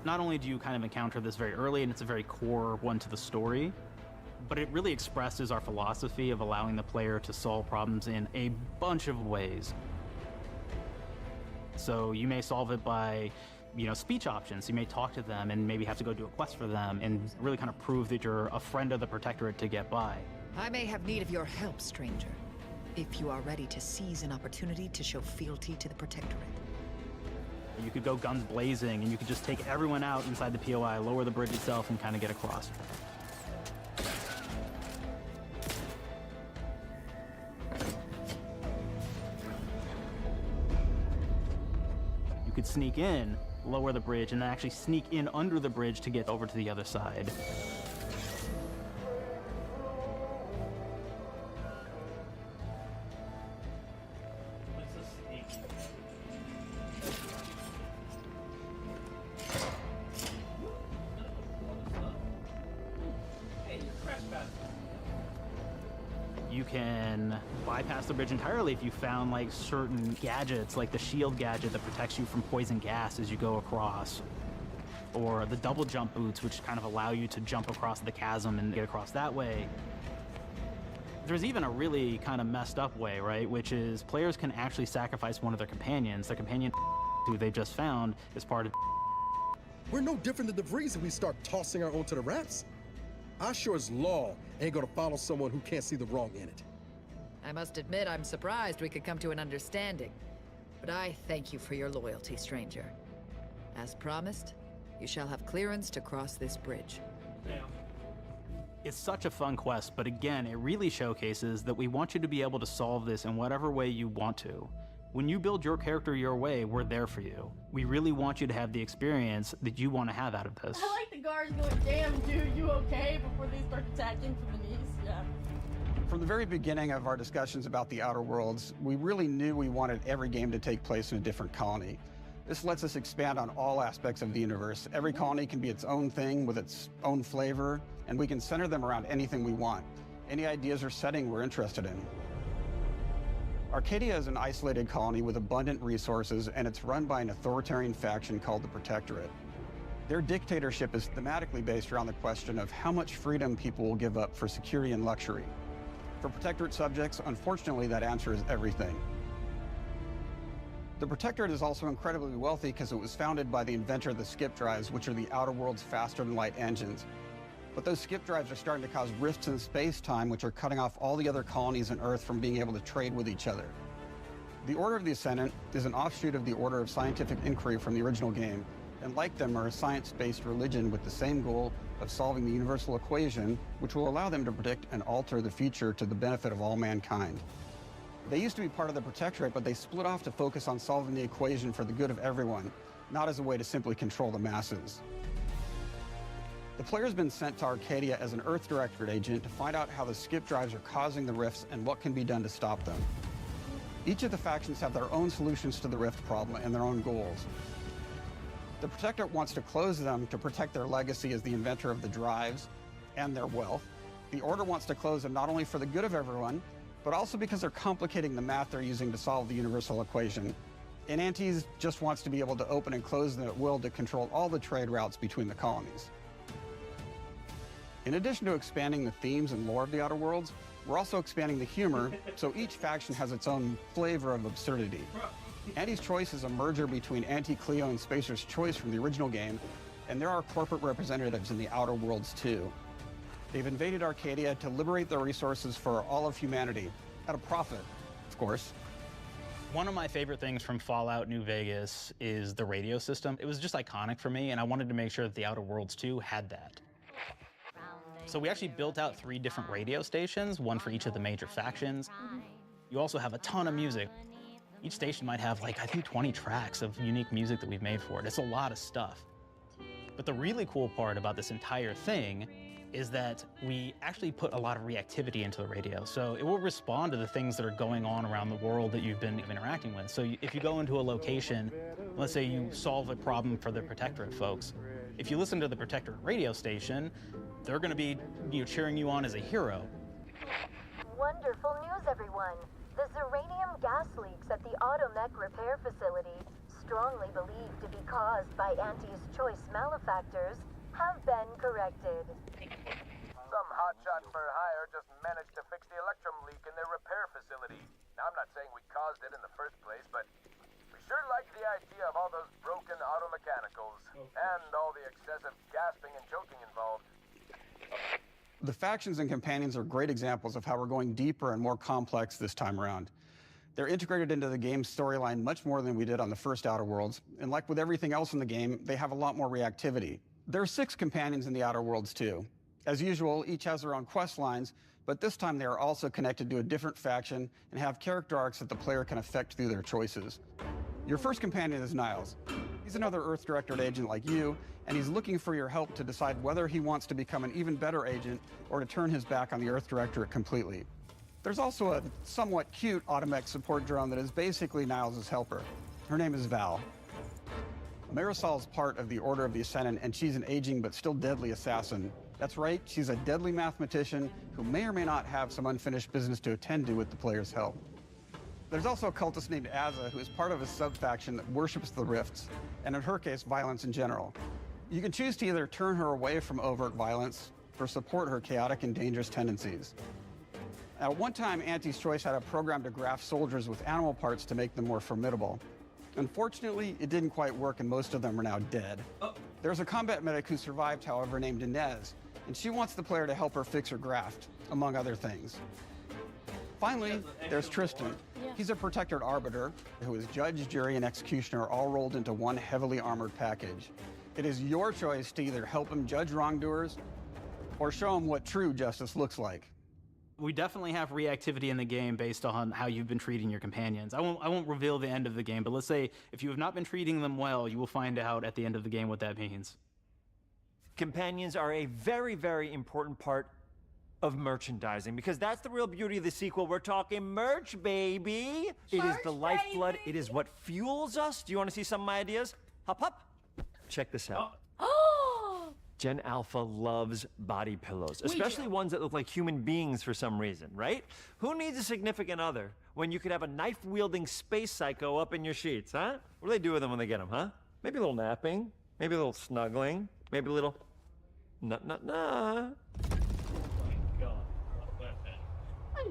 Not only do you kind of encounter this very early, and it's a very core one to the story, but it really expresses our philosophy of allowing the player to solve problems in a bunch of ways. So you may solve it by, speech options. You may talk to them and maybe have to go do a quest for them and really kind of prove that you're a friend of the Protectorate to get by. I may have need of your help, stranger, if you are ready to seize an opportunity to show fealty to the Protectorate. You could go guns blazing, and you could just take everyone out inside the POI, lower the bridge itself, and kind of get across. You could sneak in, lower the bridge, and then actually sneak in under the bridge to get over to the other side. You can bypass the bridge entirely if you found like certain gadgets, like the shield gadget that protects you from poison gas as you go across, or the double jump boots, which kind of allow you to jump across the chasm and get across that way. There's even a really kind of messed up way, right? Which is players can actually sacrifice one of their companions. Their companion who they just found is part of. We're no different than the Vrees if we start tossing our own to the Raps. I sure as law ain't gonna follow someone who can't see the wrong in it. I must admit, I'm surprised we could come to an understanding. But I thank you for your loyalty, stranger. As promised, you shall have clearance to cross this bridge. It's such a fun quest, but again, it really showcases that we want you to be able to solve this in whatever way you want to. When you build your character your way, we're there for you. We really want you to have the experience that you want to have out of this. I like the guards going, damn, dude, you okay? Before they start attacking from the knees, yeah. From the very beginning of our discussions about the Outer Worlds, we really knew we wanted every game to take place in a different colony. This lets us expand on all aspects of the universe. Every colony can be its own thing with its own flavor, and we can center them around anything we want. Any ideas or setting we're interested in. Arcadia is an isolated colony with abundant resources, and it's run by an authoritarian faction called the Protectorate. Their dictatorship is thematically based around the question of how much freedom people will give up for security and luxury. For Protectorate subjects, unfortunately, that answer is everything. The Protectorate is also incredibly wealthy because it was founded by the inventor of the skip drives, which are the Outer World's faster-than-light engines. But those skip drives are starting to cause rifts in space-time, which are cutting off all the other colonies on Earth from being able to trade with each other. The Order of the Ascendant is an offshoot of the Order of Scientific Inquiry from the original game, and like them are a science-based religion with the same goal of solving the universal equation, which will allow them to predict and alter the future to the benefit of all mankind. They used to be part of the Protectorate, but they split off to focus on solving the equation for the good of everyone, not as a way to simply control the masses. The player's been sent to Arcadia as an Earth Directorate agent to find out how the skip drives are causing the rifts and what can be done to stop them. Each of the factions have their own solutions to the rift problem and their own goals. The Protectorate wants to close them to protect their legacy as the inventor of the drives and their wealth. The Order wants to close them not only for the good of everyone, but also because they're complicating the math they're using to solve the universal equation. And Antes just wants to be able to open and close them at will to control all the trade routes between the colonies. In addition to expanding the themes and lore of the Outer Worlds, we're also expanding the humor, so each faction has its own flavor of absurdity. Anti's Choice is a merger between Anti-Cleo and Spacer's Choice from the original game, and there are corporate representatives in the Outer Worlds too. They've invaded Arcadia to liberate their resources for all of humanity, at a profit, of course. One of my favorite things from Fallout New Vegas is the radio system. It was just iconic for me, and I wanted to make sure that the Outer Worlds 2 had that. So we actually built out 3 different radio stations, one for each of the major factions. You also have a ton of music. Each station might have, like, I think 20 tracks of unique music that we've made for it. It's a lot of stuff. But the really cool part about this entire thing is that we actually put a lot of reactivity into the radio. So it will respond to the things that are going on around the world that you've been interacting with. So if you go into a location, let's say you solve a problem for the Protectorate folks, if you listen to the Protectorate radio station, they're going to be cheering you on as a hero. Wonderful news, everyone. The Zeranium gas leaks at the Automech repair facility strongly believed to be caused by Auntie's Choice malefactors have been corrected. Some hotshot for hire just managed to fix the electrum leak in their repair facility. Now, I'm not saying we caused it in the first place, but we sure like the idea of all those broken auto mechanicals and all the excessive gasping and choking involved. The factions and companions are great examples of how we're going deeper and more complex this time around. They're integrated into the game's storyline much more than we did on the first Outer Worlds, and like with everything else in the game, they have a lot more reactivity. There are 6 companions in the Outer Worlds too. As usual, each has their own quest lines, but this time they are also connected to a different faction and have character arcs that the player can affect through their choices. Your first companion is Niles. He's another Earth Directorate agent like you, and he's looking for your help to decide whether he wants to become an even better agent or to turn his back on the Earth Directorate completely. There's also a somewhat cute automech support drone that is basically Niles' helper. Her name is Val. Marisol's part of the Order of the Ascendant, and she's an aging but still deadly assassin. That's right, she's a deadly mathematician who may or may not have some unfinished business to attend to with the player's help. There's also a cultist named Azza, who is part of a sub-faction that worships the rifts, and in her case, violence in general. You can choose to either turn her away from overt violence or support her chaotic and dangerous tendencies. At one time, Auntie's Choice had a program to graft soldiers with animal parts to make them more formidable. Unfortunately, it didn't quite work, and most of them are now dead. There's a combat medic who survived, however, named Inez, and she wants the player to help her fix her graft, among other things. Finally, there's Tristan. He's a protected arbiter who is judge, jury, and executioner all rolled into one heavily armored package. It is your choice to either help him judge wrongdoers or show him what true justice looks like. We definitely have reactivity in the game based on how you've been treating your companions. I won't reveal the end of the game, but let's say if you have not been treating them well, you will find out at the end of the game what that means. Companions are a very, very important part of merchandising, because that's the real beauty of the sequel. We're talking merch, baby. It is the lifeblood. It is what fuels us. Do you want to see some of my ideas? Hop, hop. Check this out. Gen Alpha loves body pillows, especially ones that look like human beings for some reason, right? Who needs a significant other when you could have a knife-wielding space psycho up in your sheets, huh? What do they do with them when they get them, huh? Maybe a little napping, maybe a little snuggling, maybe a little nut. I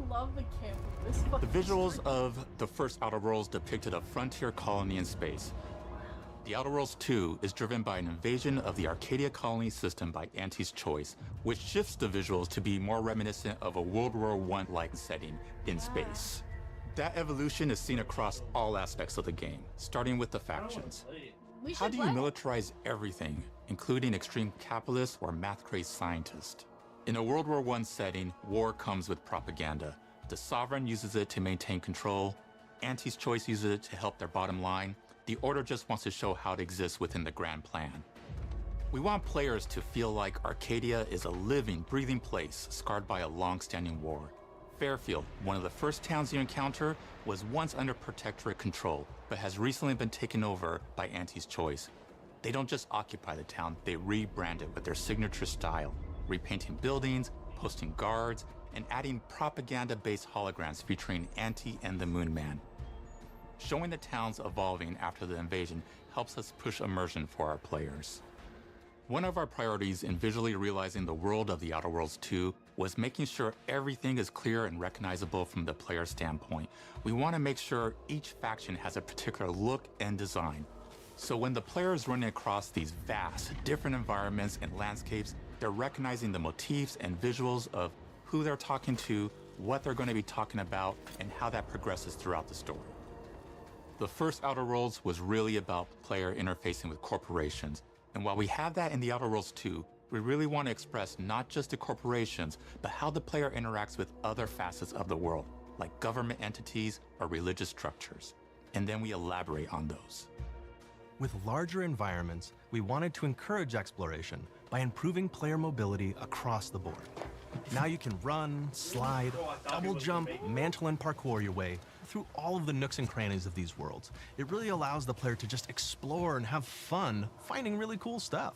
love the camp of this The fucking visuals story. of the first Outer Worlds depicted a frontier colony in space. The Outer Worlds 2 is driven by an invasion of the Arcadia colony system by Auntie's Choice, which shifts the visuals to be more reminiscent of a World War I-like setting in space. That evolution is seen across all aspects of the game, starting with the factions. How do you militarize everything, including extreme capitalists or math-crazed scientists? In a World War I setting, war comes with propaganda. The Sovereign uses it to maintain control. Auntie's Choice uses it to help their bottom line. The Order just wants to show how it exists within the grand plan. We want players to feel like Arcadia is a living, breathing place scarred by a long-standing war. Fairfield, one of the first towns you encounter, was once under Protectorate control, but has recently been taken over by Auntie's Choice. They don't just occupy the town, they rebrand it with their signature style, repainting buildings, posting guards, and adding propaganda-based holograms featuring Auntie and the Moon Man. Showing the towns evolving after the invasion helps us push immersion for our players. One of our priorities in visually realizing the world of the Outer Worlds 2 was making sure everything is clear and recognizable from the player standpoint. We want to make sure each faction has a particular look and design. So when the player is running across these vast, different environments and landscapes, they're recognizing the motifs and visuals of who they're talking to, what they're going to be talking about, and how that progresses throughout the story. The first Outer Worlds was really about player interfacing with corporations. And while we have that in the Outer Worlds 2, we really want to express not just the corporations, but how the player interacts with other facets of the world, like government entities or religious structures. And then we elaborate on those. With larger environments, we wanted to encourage exploration by improving player mobility across the board. Now you can run, slide, double jump, mantle and parkour your way through all of the nooks and crannies of these worlds. It really allows the player to just explore and have fun finding really cool stuff.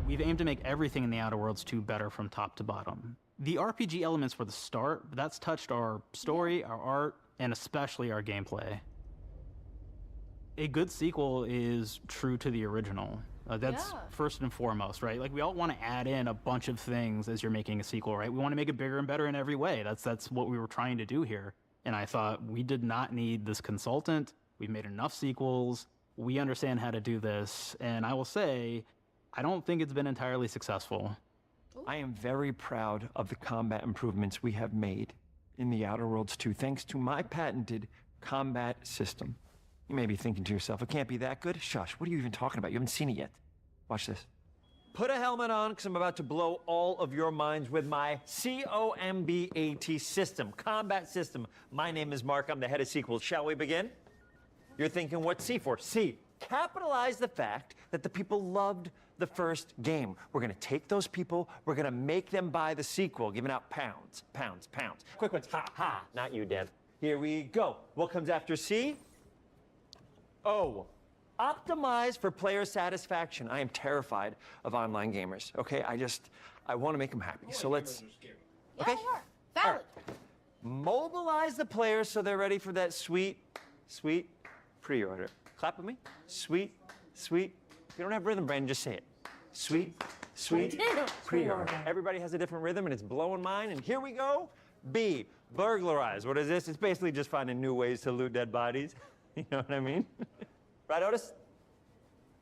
We've aimed to make everything in the Outer Worlds 2 better from top to bottom. The RPG elements were the start, but that's touched our story, our art, and especially our gameplay. A good sequel is true to the original. That's first and foremost, right? Like, we all want to add in a bunch of things as you're making a sequel, right? We want to make it bigger and better in every way. That's what we were trying to do here. And I thought, we did not need this consultant. We've made enough sequels. We understand how to do this. And I will say, I don't think it's been entirely successful. I am very proud of the combat improvements we have made in The Outer Worlds 2, thanks to my patented combat system. You may be thinking to yourself, it can't be that good. Shush, what are you even talking about? You haven't seen it yet. Watch this. Put a helmet on, because I'm about to blow all of your minds with my COMBAT system, combat system. My name is Mark, I'm the head of sequels. Shall we begin? You're thinking, what's C for? C, capitalize the fact that the people loved the first game. We're gonna take those people, we're gonna make them buy the sequel, giving out pounds, pounds, pounds. Quick ones, ha, ha, not you, Dan. Here we go. What comes after C? O, optimize for player satisfaction. I am terrified of online gamers, okay? I wanna make them happy, so let's... Okay? Valid. Mobilize the players so they're ready for that sweet, sweet pre-order. Clap with me. Sweet, sweet. If you don't have rhythm, Brandon, just say it. Sweet, sweet pre-order. Everybody has a different rhythm, and it's blowing mine, and here we go. B, burglarize. What is this? It's basically just finding new ways to loot dead bodies. You know what I mean? Right, Otis?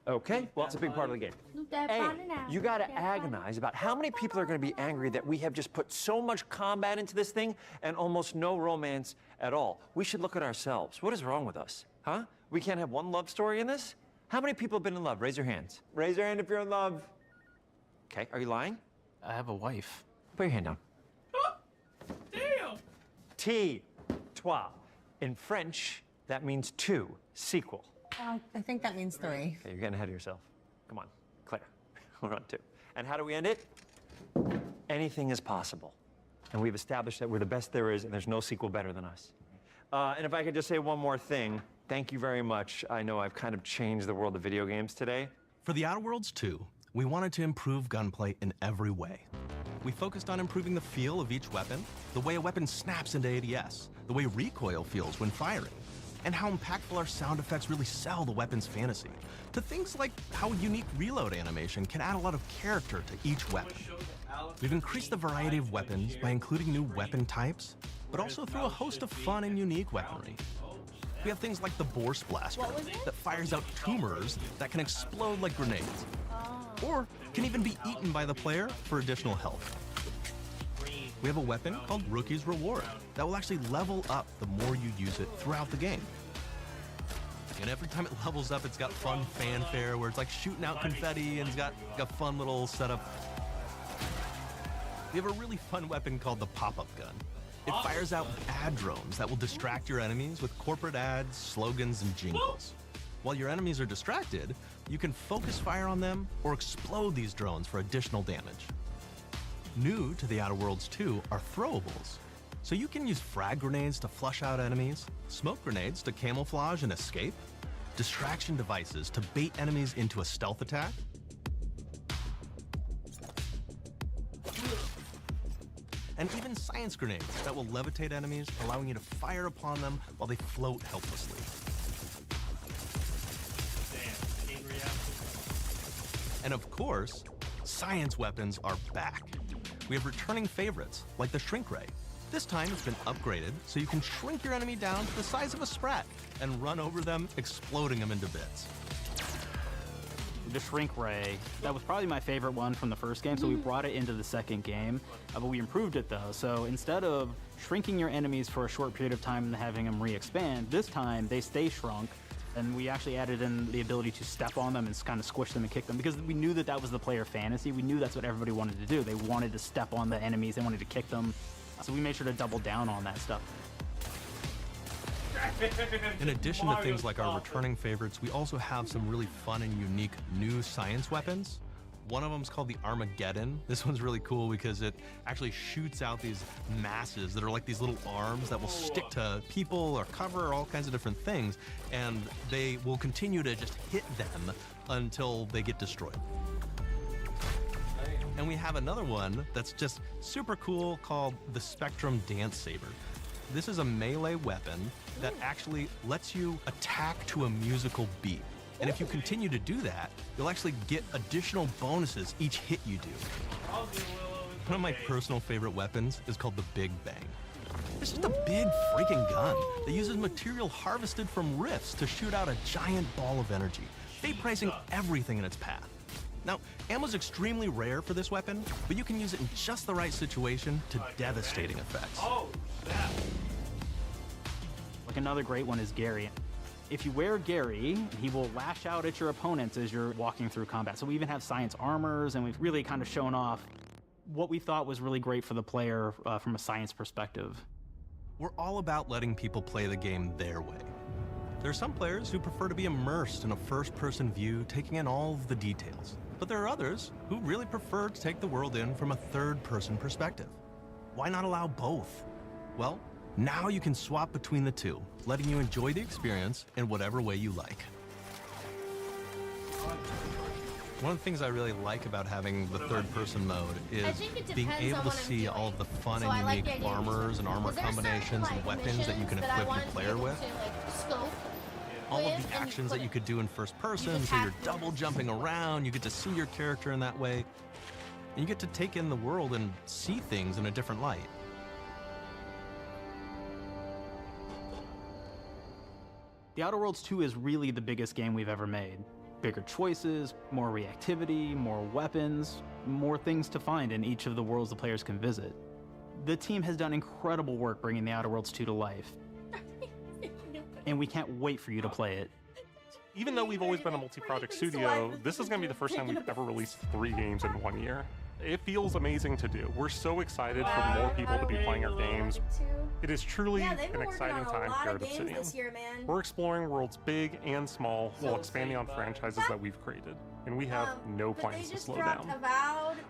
Okay, well, it's a big part of the game. A, you gotta agonize about how many people are gonna be angry that we have just put so much combat into this thing and almost no romance at all. We should look at ourselves. What is wrong with us, huh? We can't have one love story in this? How many people have been in love? Raise your hands. Raise your hand if you're in love. Okay, are you lying? I have a wife. Put your hand down. Damn! T, trois. In French, that means two, sequel. I think that means 3. Okay, you're getting ahead of yourself. Come on, Claire. We're on 2. And how do we end it? Anything is possible. And we've established that we're the best there is, and there's no sequel better than us. And if I could just say one more thing, thank you very much. I know I've kind of changed the world of video games today. For The Outer Worlds 2, we wanted to improve gunplay in every way. We focused on improving the feel of each weapon, the way a weapon snaps into ADS, the way recoil feels when firing, and how impactful our sound effects really sell the weapon's fantasy, to things like how unique reload animation can add a lot of character to each weapon. We've increased the variety of weapons by including new weapon types, but also through a host of fun and unique weaponry. We have things like the Borscht Blaster that fires out tumors that can explode like grenades, or can even be eaten by the player for additional health. We have a weapon called Rookie's Reward that will actually level up the more you use it throughout the game. And every time it levels up, it's got fun fanfare where it's like shooting out confetti and it's got a fun little setup. We have a really fun weapon called the Pop-Up Gun. It fires out ad drones that will distract your enemies with corporate ads, slogans, and jingles. While your enemies are distracted, you can focus fire on them or explode these drones for additional damage. New to The Outer Worlds 2 are throwables. So you can use frag grenades to flush out enemies, smoke grenades to camouflage and escape, distraction devices to bait enemies into a stealth attack, and even science grenades that will levitate enemies, allowing you to fire upon them while they float helplessly. And of course, science weapons are back. We have returning favorites, like the Shrink Ray. This time it's been upgraded so you can shrink your enemy down to the size of a sprat and run over them, exploding them into bits. The Shrink Ray, that was probably my favorite one from the first game, so we brought it into the second game, but we improved it though. So instead of shrinking your enemies for a short period of time and having them re-expand, this time they stay shrunk, and we actually added in the ability to step on them and kind of squish them and kick them, because we knew that that was the player fantasy. We knew that's what everybody wanted to do. They wanted to step on the enemies, they wanted to kick them, so we made sure to double down on that stuff. In addition to things like our returning favorites, we also have some really fun and unique new science weapons. One of them is called the Armageddon. This one's really cool because it actually shoots out these masses that are like these little arms that will stick to people or cover or all kinds of different things, and they will continue to just hit them until they get destroyed. And we have another one that's just super cool called the Spectrum Dance Saber. This is a melee weapon that actually lets you attack to a musical beat. And if you continue to do that, you'll actually get additional bonuses each hit you do. One of my personal favorite weapons is called the Big Bang. It's just a big freaking gun that uses material harvested from rifts to shoot out a giant ball of energy, vaporizing everything in its path. Now, ammo's extremely rare for this weapon, but you can use it in just the right situation to devastating effects. Like another great one is Gary. If you wear Gary, he will lash out at your opponents as you're walking through combat. So we even have science armors, and we've really kind of shown off what we thought was really great for the player from a science perspective. We're all about letting people play the game their way. There are some players who prefer to be immersed in a first-person view, taking in all of the details. But there are others who really prefer to take the world in from a third-person perspective. Why not allow both? Well, now you can swap between the two, letting you enjoy the experience in whatever way you like. One of the things I really like about having the third-person mode is being able to see all of the fun and unique armors and armor combinations and weapons that you can equip your player with. All of the actions that you could do in first person, so you're double jumping around, you get to see your character in that way, and you get to take in the world and see things in a different light. The Outer Worlds 2 is really the biggest game we've ever made. Bigger choices, more reactivity, more weapons, more things to find in each of the worlds the players can visit. The team has done incredible work bringing the Outer Worlds 2 to life. And we can't wait for you to play it. Even though we've always been a multi-project studio, this is going to be the first time we've ever released 3 games in 1 year. It feels amazing to do. We're so excited for more people to be playing our games. It is truly an exciting time here at Obsidian. We're exploring worlds big and small while expanding on franchises that we've created, and we have no plans to slow down.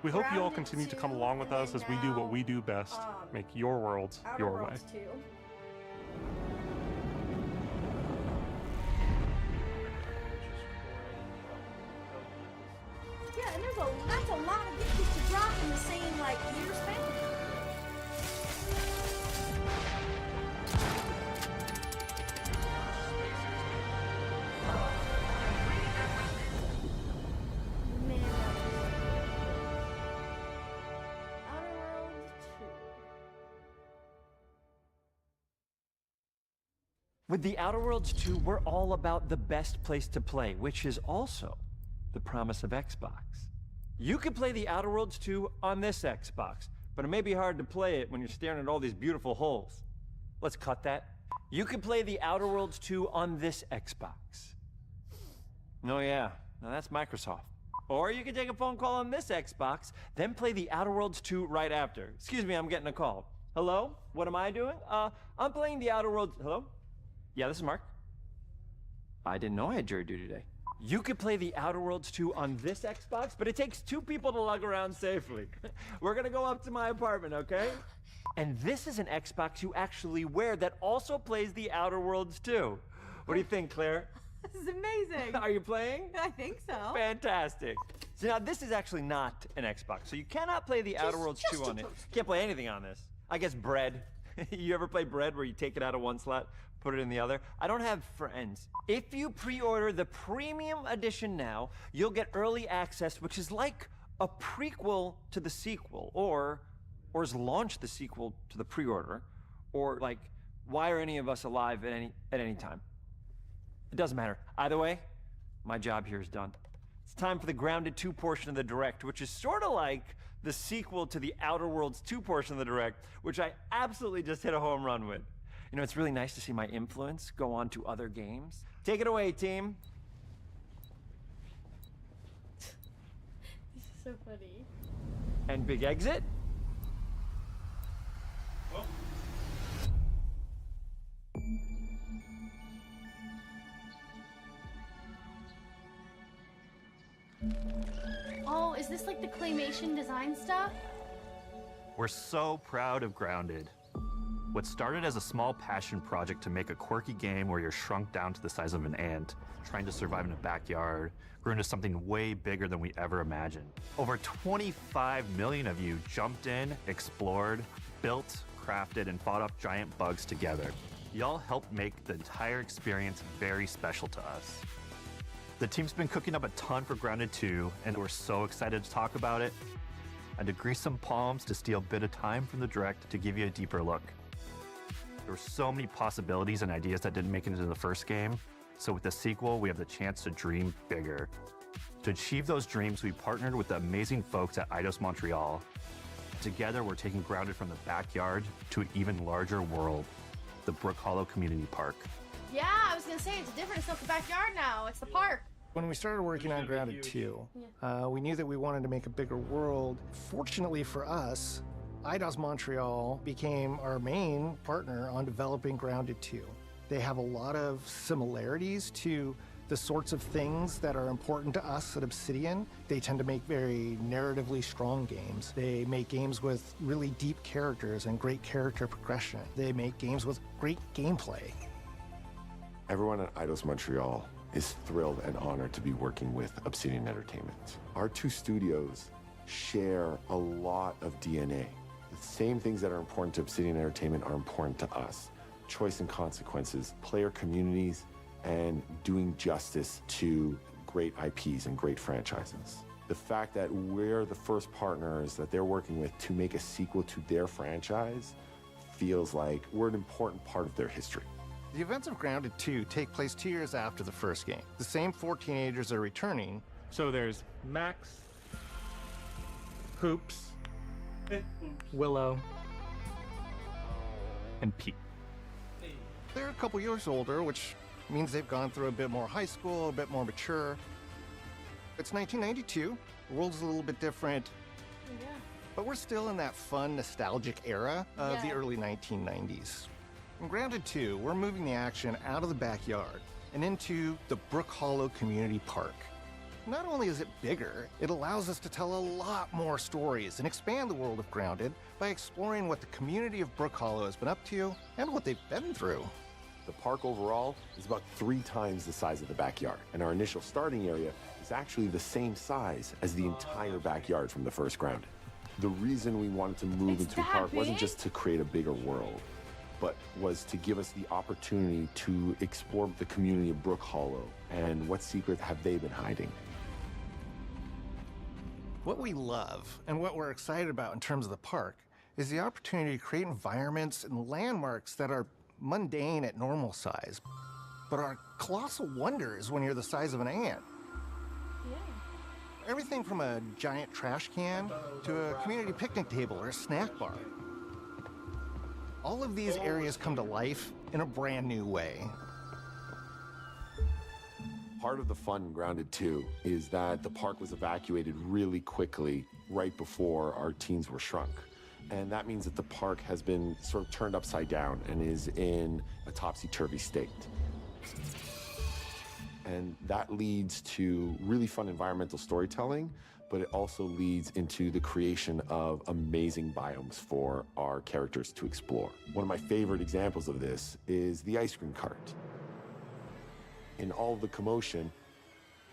We hope you all continue to come along with us as we do what we do best, make your worlds your way. Yeah, and that's a lot of games to drop in the same like year span. With the Outer Worlds 2, we're all about the best place to play, which is also the promise of Xbox. You could play the Outer Worlds 2 on this Xbox, but it may be hard to play it when you're staring at all these beautiful holes. Let's cut that. You could play the Outer Worlds 2 on this Xbox. Oh yeah, now that's Microsoft. Or you could take a phone call on this Xbox, then play the Outer Worlds 2 right after. Excuse me, I'm getting a call. Hello? What am I doing? I'm playing the Outer Worlds. Hello? Yeah, this is Mark. I didn't know I had jury duty today. You could play the Outer Worlds 2 on this Xbox, but it takes 2 people to lug around safely. We're gonna go up to my apartment, okay? And this is an Xbox you actually wear that also plays the Outer Worlds 2. What do you think, Claire? This is amazing. Are you playing? I think so. Fantastic. So now this is actually not an Xbox, so you cannot play the Outer Worlds 2 on it. Can't play anything on this. I guess Bread. You ever play Bread where you take it out of one slot, put it in the other? I don't have friends. If you pre-order the premium edition now, you'll get early access, which is like a prequel to the sequel, or is launch the sequel to the pre-order, or like, why are any of us alive at any time? It doesn't matter. Either way, my job here is done. It's time for the Grounded 2 portion of the Direct, which is sort of like the sequel to the Outer Worlds 2 portion of the Direct, which I absolutely just hit a home run with. You know, it's really nice to see my influence go on to other games. Take it away, team. This is so funny. And big exit. Well. Oh, is this like the claymation design stuff? We're so proud of Grounded. What started as a small passion project to make a quirky game where you're shrunk down to the size of an ant, trying to survive in a backyard, grew into something way bigger than we ever imagined. Over 25 million of you jumped in, explored, built, crafted, and fought off giant bugs together. Y'all helped make the entire experience very special to us. The team's been cooking up a ton for Grounded 2, and we're so excited to talk about it. I had to grease some palms to steal a bit of time from the direct to give you a deeper look. There were so many possibilities and ideas that didn't make it into the first game, so with the sequel, we have the chance to dream bigger. To achieve those dreams, we partnered with the amazing folks at Eidos Montreal. Together, we're taking Grounded from the backyard to an even larger world, the Brook Hollow Community Park. Yeah, I was gonna say, it's different. It's not the backyard now, it's the park. When we started working on Grounded 2, we knew that we wanted to make a bigger world. Fortunately for us, Eidos Montreal became our main partner on developing Grounded 2. They have a lot of similarities to the sorts of things that are important to us at Obsidian. They tend to make very narratively strong games. They make games with really deep characters and great character progression. They make games with great gameplay. Everyone at Eidos Montreal is thrilled and honored to be working with Obsidian Entertainment. Our two studios share a lot of DNA. The same things that are important to Obsidian Entertainment are important to us. Choice and consequences, player communities, and doing justice to great IPs and great franchises. The fact that we're the first partners that they're working with to make a sequel to their franchise feels like we're an important part of their history. The events of Grounded 2 take place 2 years after the first game. The same 4 teenagers are returning. So there's Max, Hoops, Willow, and Pete. They're a couple years older, which means they've gone through a bit more high school, a bit more mature. It's 1992. The world's a little bit different. Yeah. But we're still in that fun, nostalgic era of the early 1990s. In Grounded 2, we're moving the action out of the backyard and into the Brook Hollow Community Park. Not only is it bigger, it allows us to tell a lot more stories and expand the world of Grounded by exploring what the community of Brook Hollow has been up to and what they've been through. The park overall is about 3 times the size of the backyard, and our initial starting area is actually the same size as the entire backyard from the first Grounded. The reason we wanted to move into a park wasn't just to create a bigger world, but was to give us the opportunity to explore the community of Brook Hollow and what secrets have they been hiding. What we love and what we're excited about in terms of the park is the opportunity to create environments and landmarks that are mundane at normal size, but are colossal wonders when you're the size of an ant. Yeah. Everything from a giant trash can to a community picnic table or a snack bar. All of these areas come to life in a brand new way. Part of the fun in Grounded 2 is that the park was evacuated really quickly right before our teens were shrunk. And that means that the park has been sort of turned upside down and is in a topsy-turvy state. And that leads to really fun environmental storytelling, but it also leads into the creation of amazing biomes for our characters to explore. One of my favorite examples of this is the ice cream cart. In all of the commotion,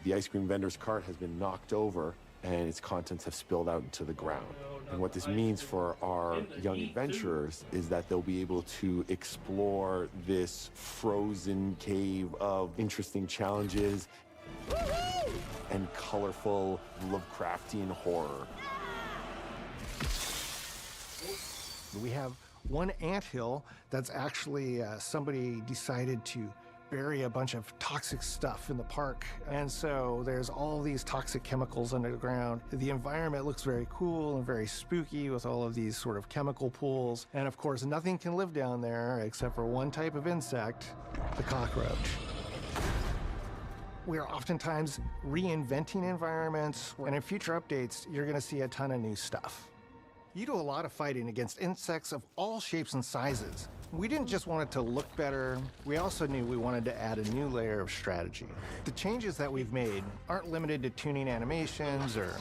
the ice cream vendor's cart has been knocked over and its contents have spilled out into the ground. And what this means for our young adventurers is that they'll be able to explore this frozen cave of interesting challenges and colorful Lovecraftian horror. We have one anthill that's actually somebody decided to bury a bunch of toxic stuff in the park. And so there's all these toxic chemicals under the ground. The environment looks very cool and very spooky with all of these sort of chemical pools. And of course, nothing can live down there except for one type of insect, the cockroach. We are oftentimes reinventing environments, and in future updates, you're gonna see a ton of new stuff. You do a lot of fighting against insects of all shapes and sizes, We didn't just want it to look better, we also knew we wanted to add a new layer of strategy. The changes that we've made aren't limited to tuning animations or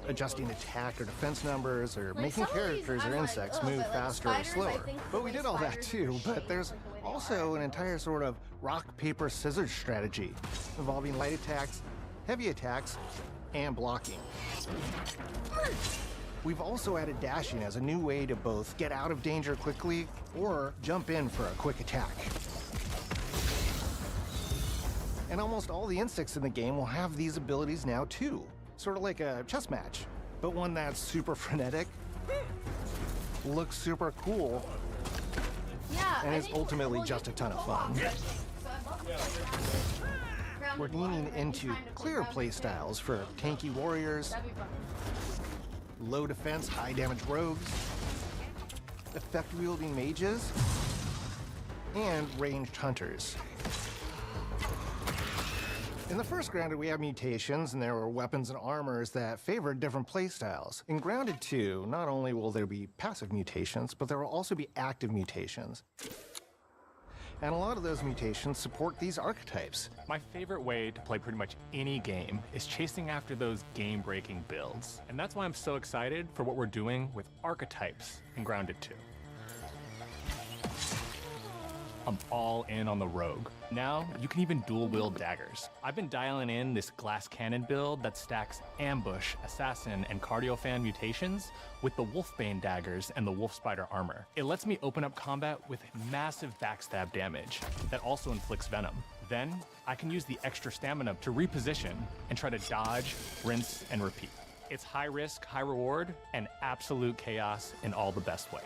adjusting attack or defense numbers or making characters or insects move faster or slower. But we did all that too, but there's also an entire sort of rock, paper, scissors strategy involving light attacks, heavy attacks, and blocking. We've also added dashing as a new way to both get out of danger quickly or jump in for a quick attack. And almost all the insects in the game will have these abilities now too. Sort of like a chess match, but one that's super frenetic, looks super cool, and is ultimately just a ton of fun. We're leaning into clear playstyles for tanky warriors, low defense, high damage rogues, effect-wielding mages, and ranged hunters. In the first Grounded, we have mutations, and there were weapons and armors that favored different playstyles. In Grounded 2, not only will there be passive mutations, but there will also be active mutations. And a lot of those mutations support these archetypes. My favorite way to play pretty much any game is chasing after those game-breaking builds. And that's why I'm so excited for what we're doing with archetypes in Grounded 2. I'm all in on the rogue. Now, you can even dual-wield daggers. I've been dialing in this glass cannon build that stacks ambush, assassin, and cardiofan mutations with the wolfbane daggers and the wolf spider armor. It lets me open up combat with massive backstab damage that also inflicts venom. Then, I can use the extra stamina to reposition and try to dodge, rinse, and repeat. It's high risk, high reward, and absolute chaos in all the best ways.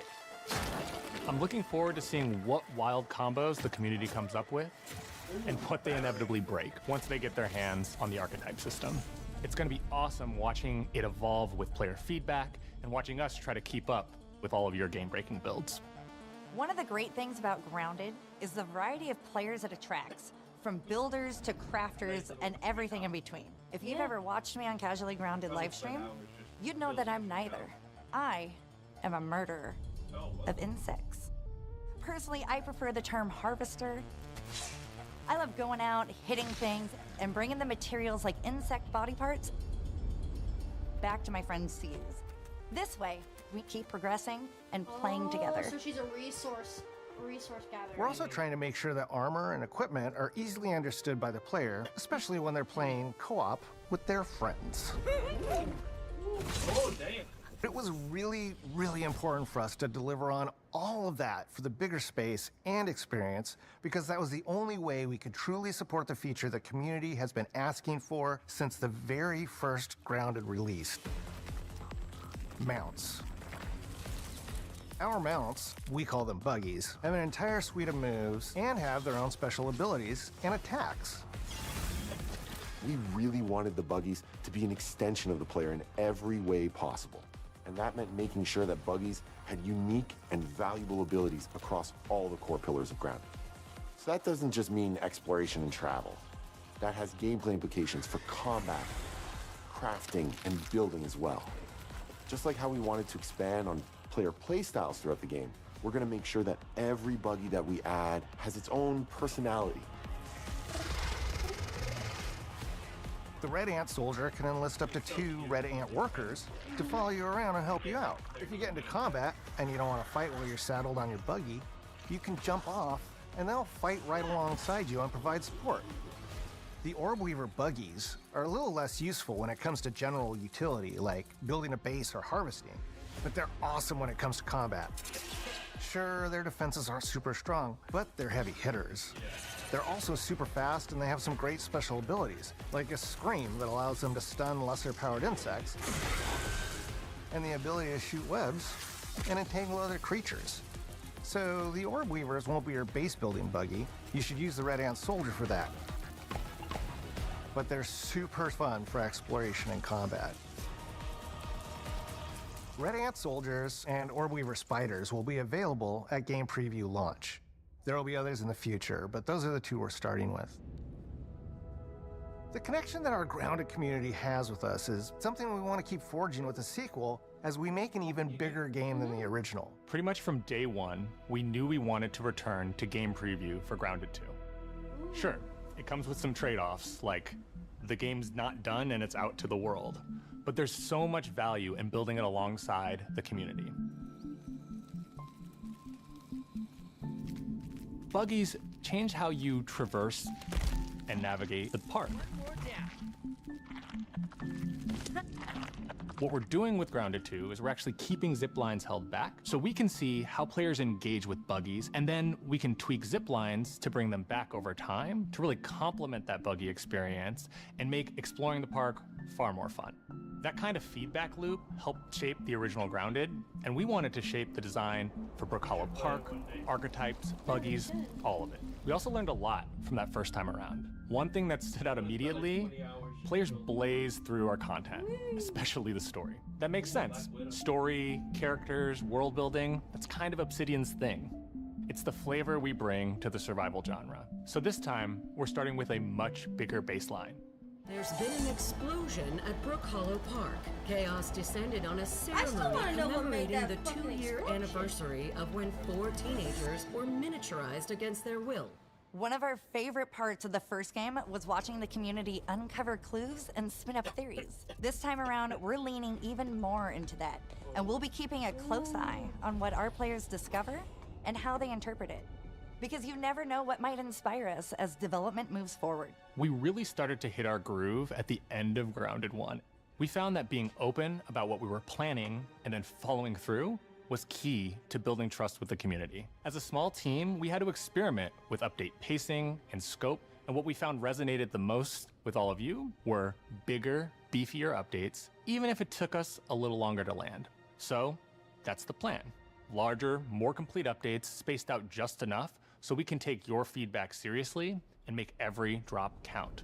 I'm looking forward to seeing what wild combos the community comes up with and what they inevitably break once they get their hands on the archetype system. It's going to be awesome watching it evolve with player feedback and watching us try to keep up with all of your game-breaking builds. One of the great things about Grounded is the variety of players it attracts, from builders to crafters and everything in between. If you've ever watched me on Casually Grounded livestream, you'd know that I'm neither. I am a murderer of insects. Personally, I prefer the term harvester. I love going out, hitting things, and bringing the materials like insect body parts back to my friend's seeds. This way, we keep progressing and playing together. So she's a resource gatherer. We're also trying to make sure that armor and equipment are easily understood by the player, especially when they're playing co-op with their friends. Oh, damn. It was really, really important for us to deliver on all of that for the bigger space and experience, because that was the only way we could truly support the feature the community has been asking for since the very first Grounded release. Mounts. Our mounts, we call them buggies, have an entire suite of moves and have their own special abilities and attacks. We really wanted the buggies to be an extension of the player in every way possible. And that meant making sure that buggies had unique and valuable abilities across all the core pillars of Grounded. So that doesn't just mean exploration and travel. That has gameplay implications for combat, crafting, and building as well. Just like how we wanted to expand on player playstyles throughout the game, we're going to make sure that every buggy that we add has its own personality. The Red Ant Soldier can enlist up to 2 Red Ant workers to follow you around and help you out. If you get into combat and you don't want to fight while you're saddled on your buggy, you can jump off and they'll fight right alongside you and provide support. The Orb Weaver buggies are a little less useful when it comes to general utility, like building a base or harvesting, but they're awesome when it comes to combat. Sure, their defenses aren't super strong, but they're heavy hitters. They're also super fast, and they have some great special abilities, like a scream that allows them to stun lesser-powered insects, and the ability to shoot webs and entangle other creatures. So the Orb Weavers won't be your base-building buggy. You should use the Red Ant Soldier for that. But they're super fun for exploration and combat. Red Ant Soldiers and Orb Weaver Spiders will be available at Game Preview launch. There will be others in the future, but those are the 2 we're starting with. The connection that our Grounded community has with us is something we want to keep forging with the sequel as we make an even bigger game than the original. Pretty much from day one, we knew we wanted to return to game preview for Grounded 2. Sure, it comes with some trade-offs, like the game's not done and it's out to the world, but there's so much value in building it alongside the community. Buggies change how you traverse and navigate the park. What we're doing with Grounded 2 is we're actually keeping zip lines held back so we can see how players engage with buggies, and then we can tweak zip lines to bring them back over time to really complement that buggy experience and make exploring the park far more fun. That kind of feedback loop helped shape the original Grounded, and we wanted to shape the design for Brook Hollow Park, archetypes, buggies, all of it. We also learned a lot from that first time around. One thing that stood out immediately, players blaze through our content, especially the story. That makes sense. Story, characters, world building, that's kind of Obsidian's thing. It's the flavor we bring to the survival genre. So this time, we're starting with a much bigger baseline. There's been an explosion at Brook Hollow Park. Chaos descended on a ceremony commemorating the 2-year anniversary of when 4 teenagers were miniaturized against their will. One of our favorite parts of the first game was watching the community uncover clues and spin up theories. This time around, we're leaning even more into that, and we'll be keeping a close eye on what our players discover and how they interpret it. Because you never know what might inspire us as development moves forward. We really started to hit our groove at the end of Grounded 1. We found that being open about what we were planning and then following through was key to building trust with the community. As a small team, we had to experiment with update pacing and scope, and what we found resonated the most with all of you were bigger, beefier updates, even if it took us a little longer to land. So that's the plan. Larger, more complete updates spaced out just enough so we can take your feedback seriously and make every drop count.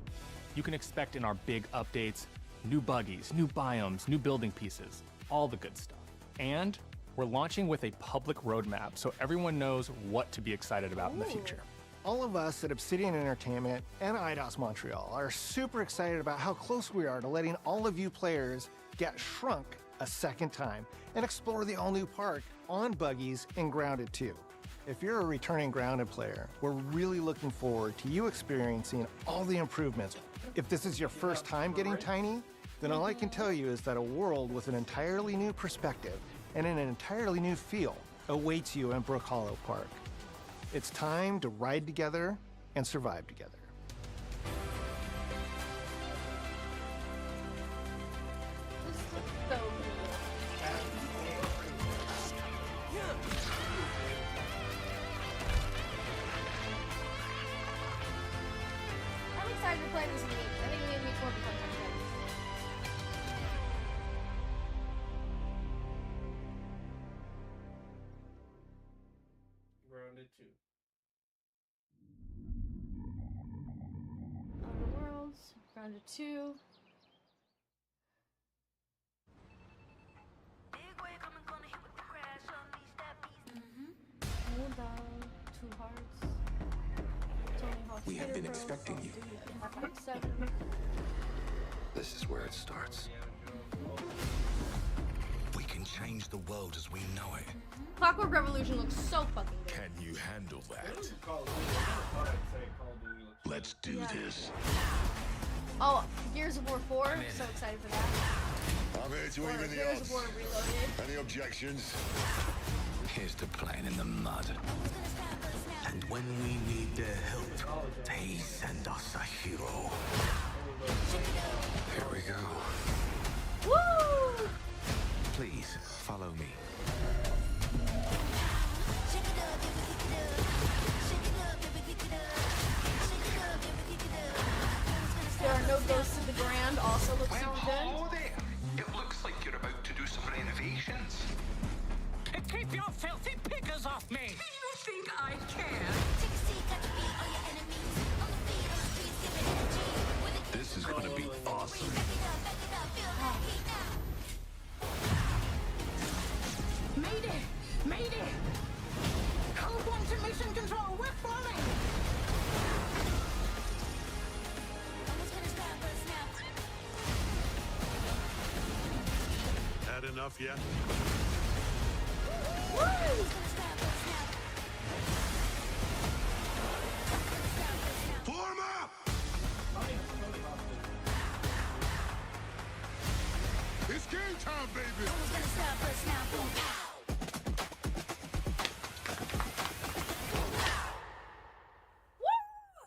You can expect in our big updates, new buggies, new biomes, new building pieces, all the good stuff. And we're launching with a public roadmap so everyone knows what to be excited about in the future. All of us at Obsidian Entertainment and Eidos Montreal are super excited about how close we are to letting all of you players get shrunk a second time and explore the all-new park on buggies in Grounded 2. If you're a returning Grounded player, we're really looking forward to you experiencing all the improvements. If this is your first time getting Tiny, then all I can tell you is that a world with an entirely new perspective and an entirely new feel awaits you in Brook Hollow Park. It's time to ride together and survive together. I'm excited to play this game. I think me and Meek will be fun to play. Grounded 2. Outer Worlds, Grounded 2. Hold on, 2 hearts. Tony Hawk's We have been Hero, expecting you. Half-Life 7. This is where it starts. We can change the world as we know it. Clockwork Revolution looks so fucking good. Can you handle that? Let's do this. Oh, Gears of War 4. So excited for that. I'm here to Or even the Gears odds. of War Reloaded. Any objections? Here's to playing in the mud. And when we need their help, they send us a hero. Here we go. Woo! Please follow me. There are no ghosts of the Grand. Also looks super good. There. It looks like you're about to do some renovations. Keep your filthy pickers off me! You think I care? This is going to be awesome. Mayday! Mayday! Code 1 to mission control, we're falling! Add an enough yet? Form up! It's game time, baby!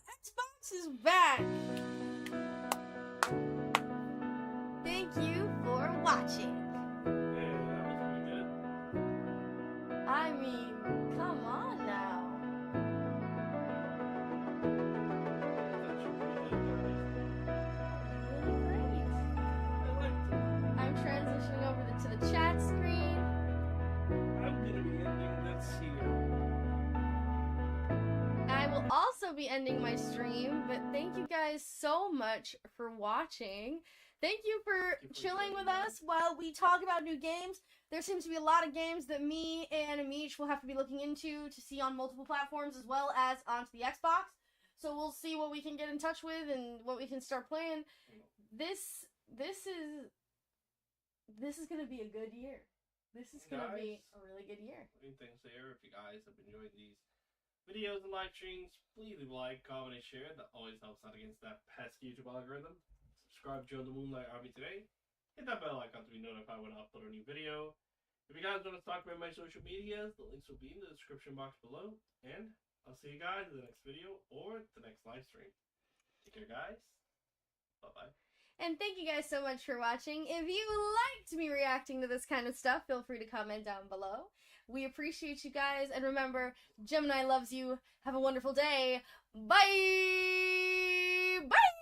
Xbox is back! Thank you for watching. I mean, come on now. Really great. I'm transitioning over to the chat screen. I'm gonna be ending this here. I will also be ending my stream, but thank you guys so much for watching. Thank you for chilling with us while we talk about new games. There seems to be a lot of games that me and Amish will have to be looking into to see on multiple platforms as well as onto the Xbox. So we'll see what we can get in touch with and what we can start playing. This is gonna be a good year. This is gonna be a really good year. Things there. If you guys have enjoyed these videos and live streams, please leave a like, comment, and share. That always helps out against that pesky YouTube algorithm. Subscribe to Join the Moonlight Army today. Hit that bell icon to be notified when I upload a new video. If you guys want to talk about my social medias, the links will be in the description box below. And I'll see you guys in the next video or the next live stream. Take care, guys. Bye-bye. And thank you guys so much for watching. If you liked me reacting to this kind of stuff, feel free to comment down below. We appreciate you guys. And remember, Gemini loves you. Have a wonderful day. Bye! Bye!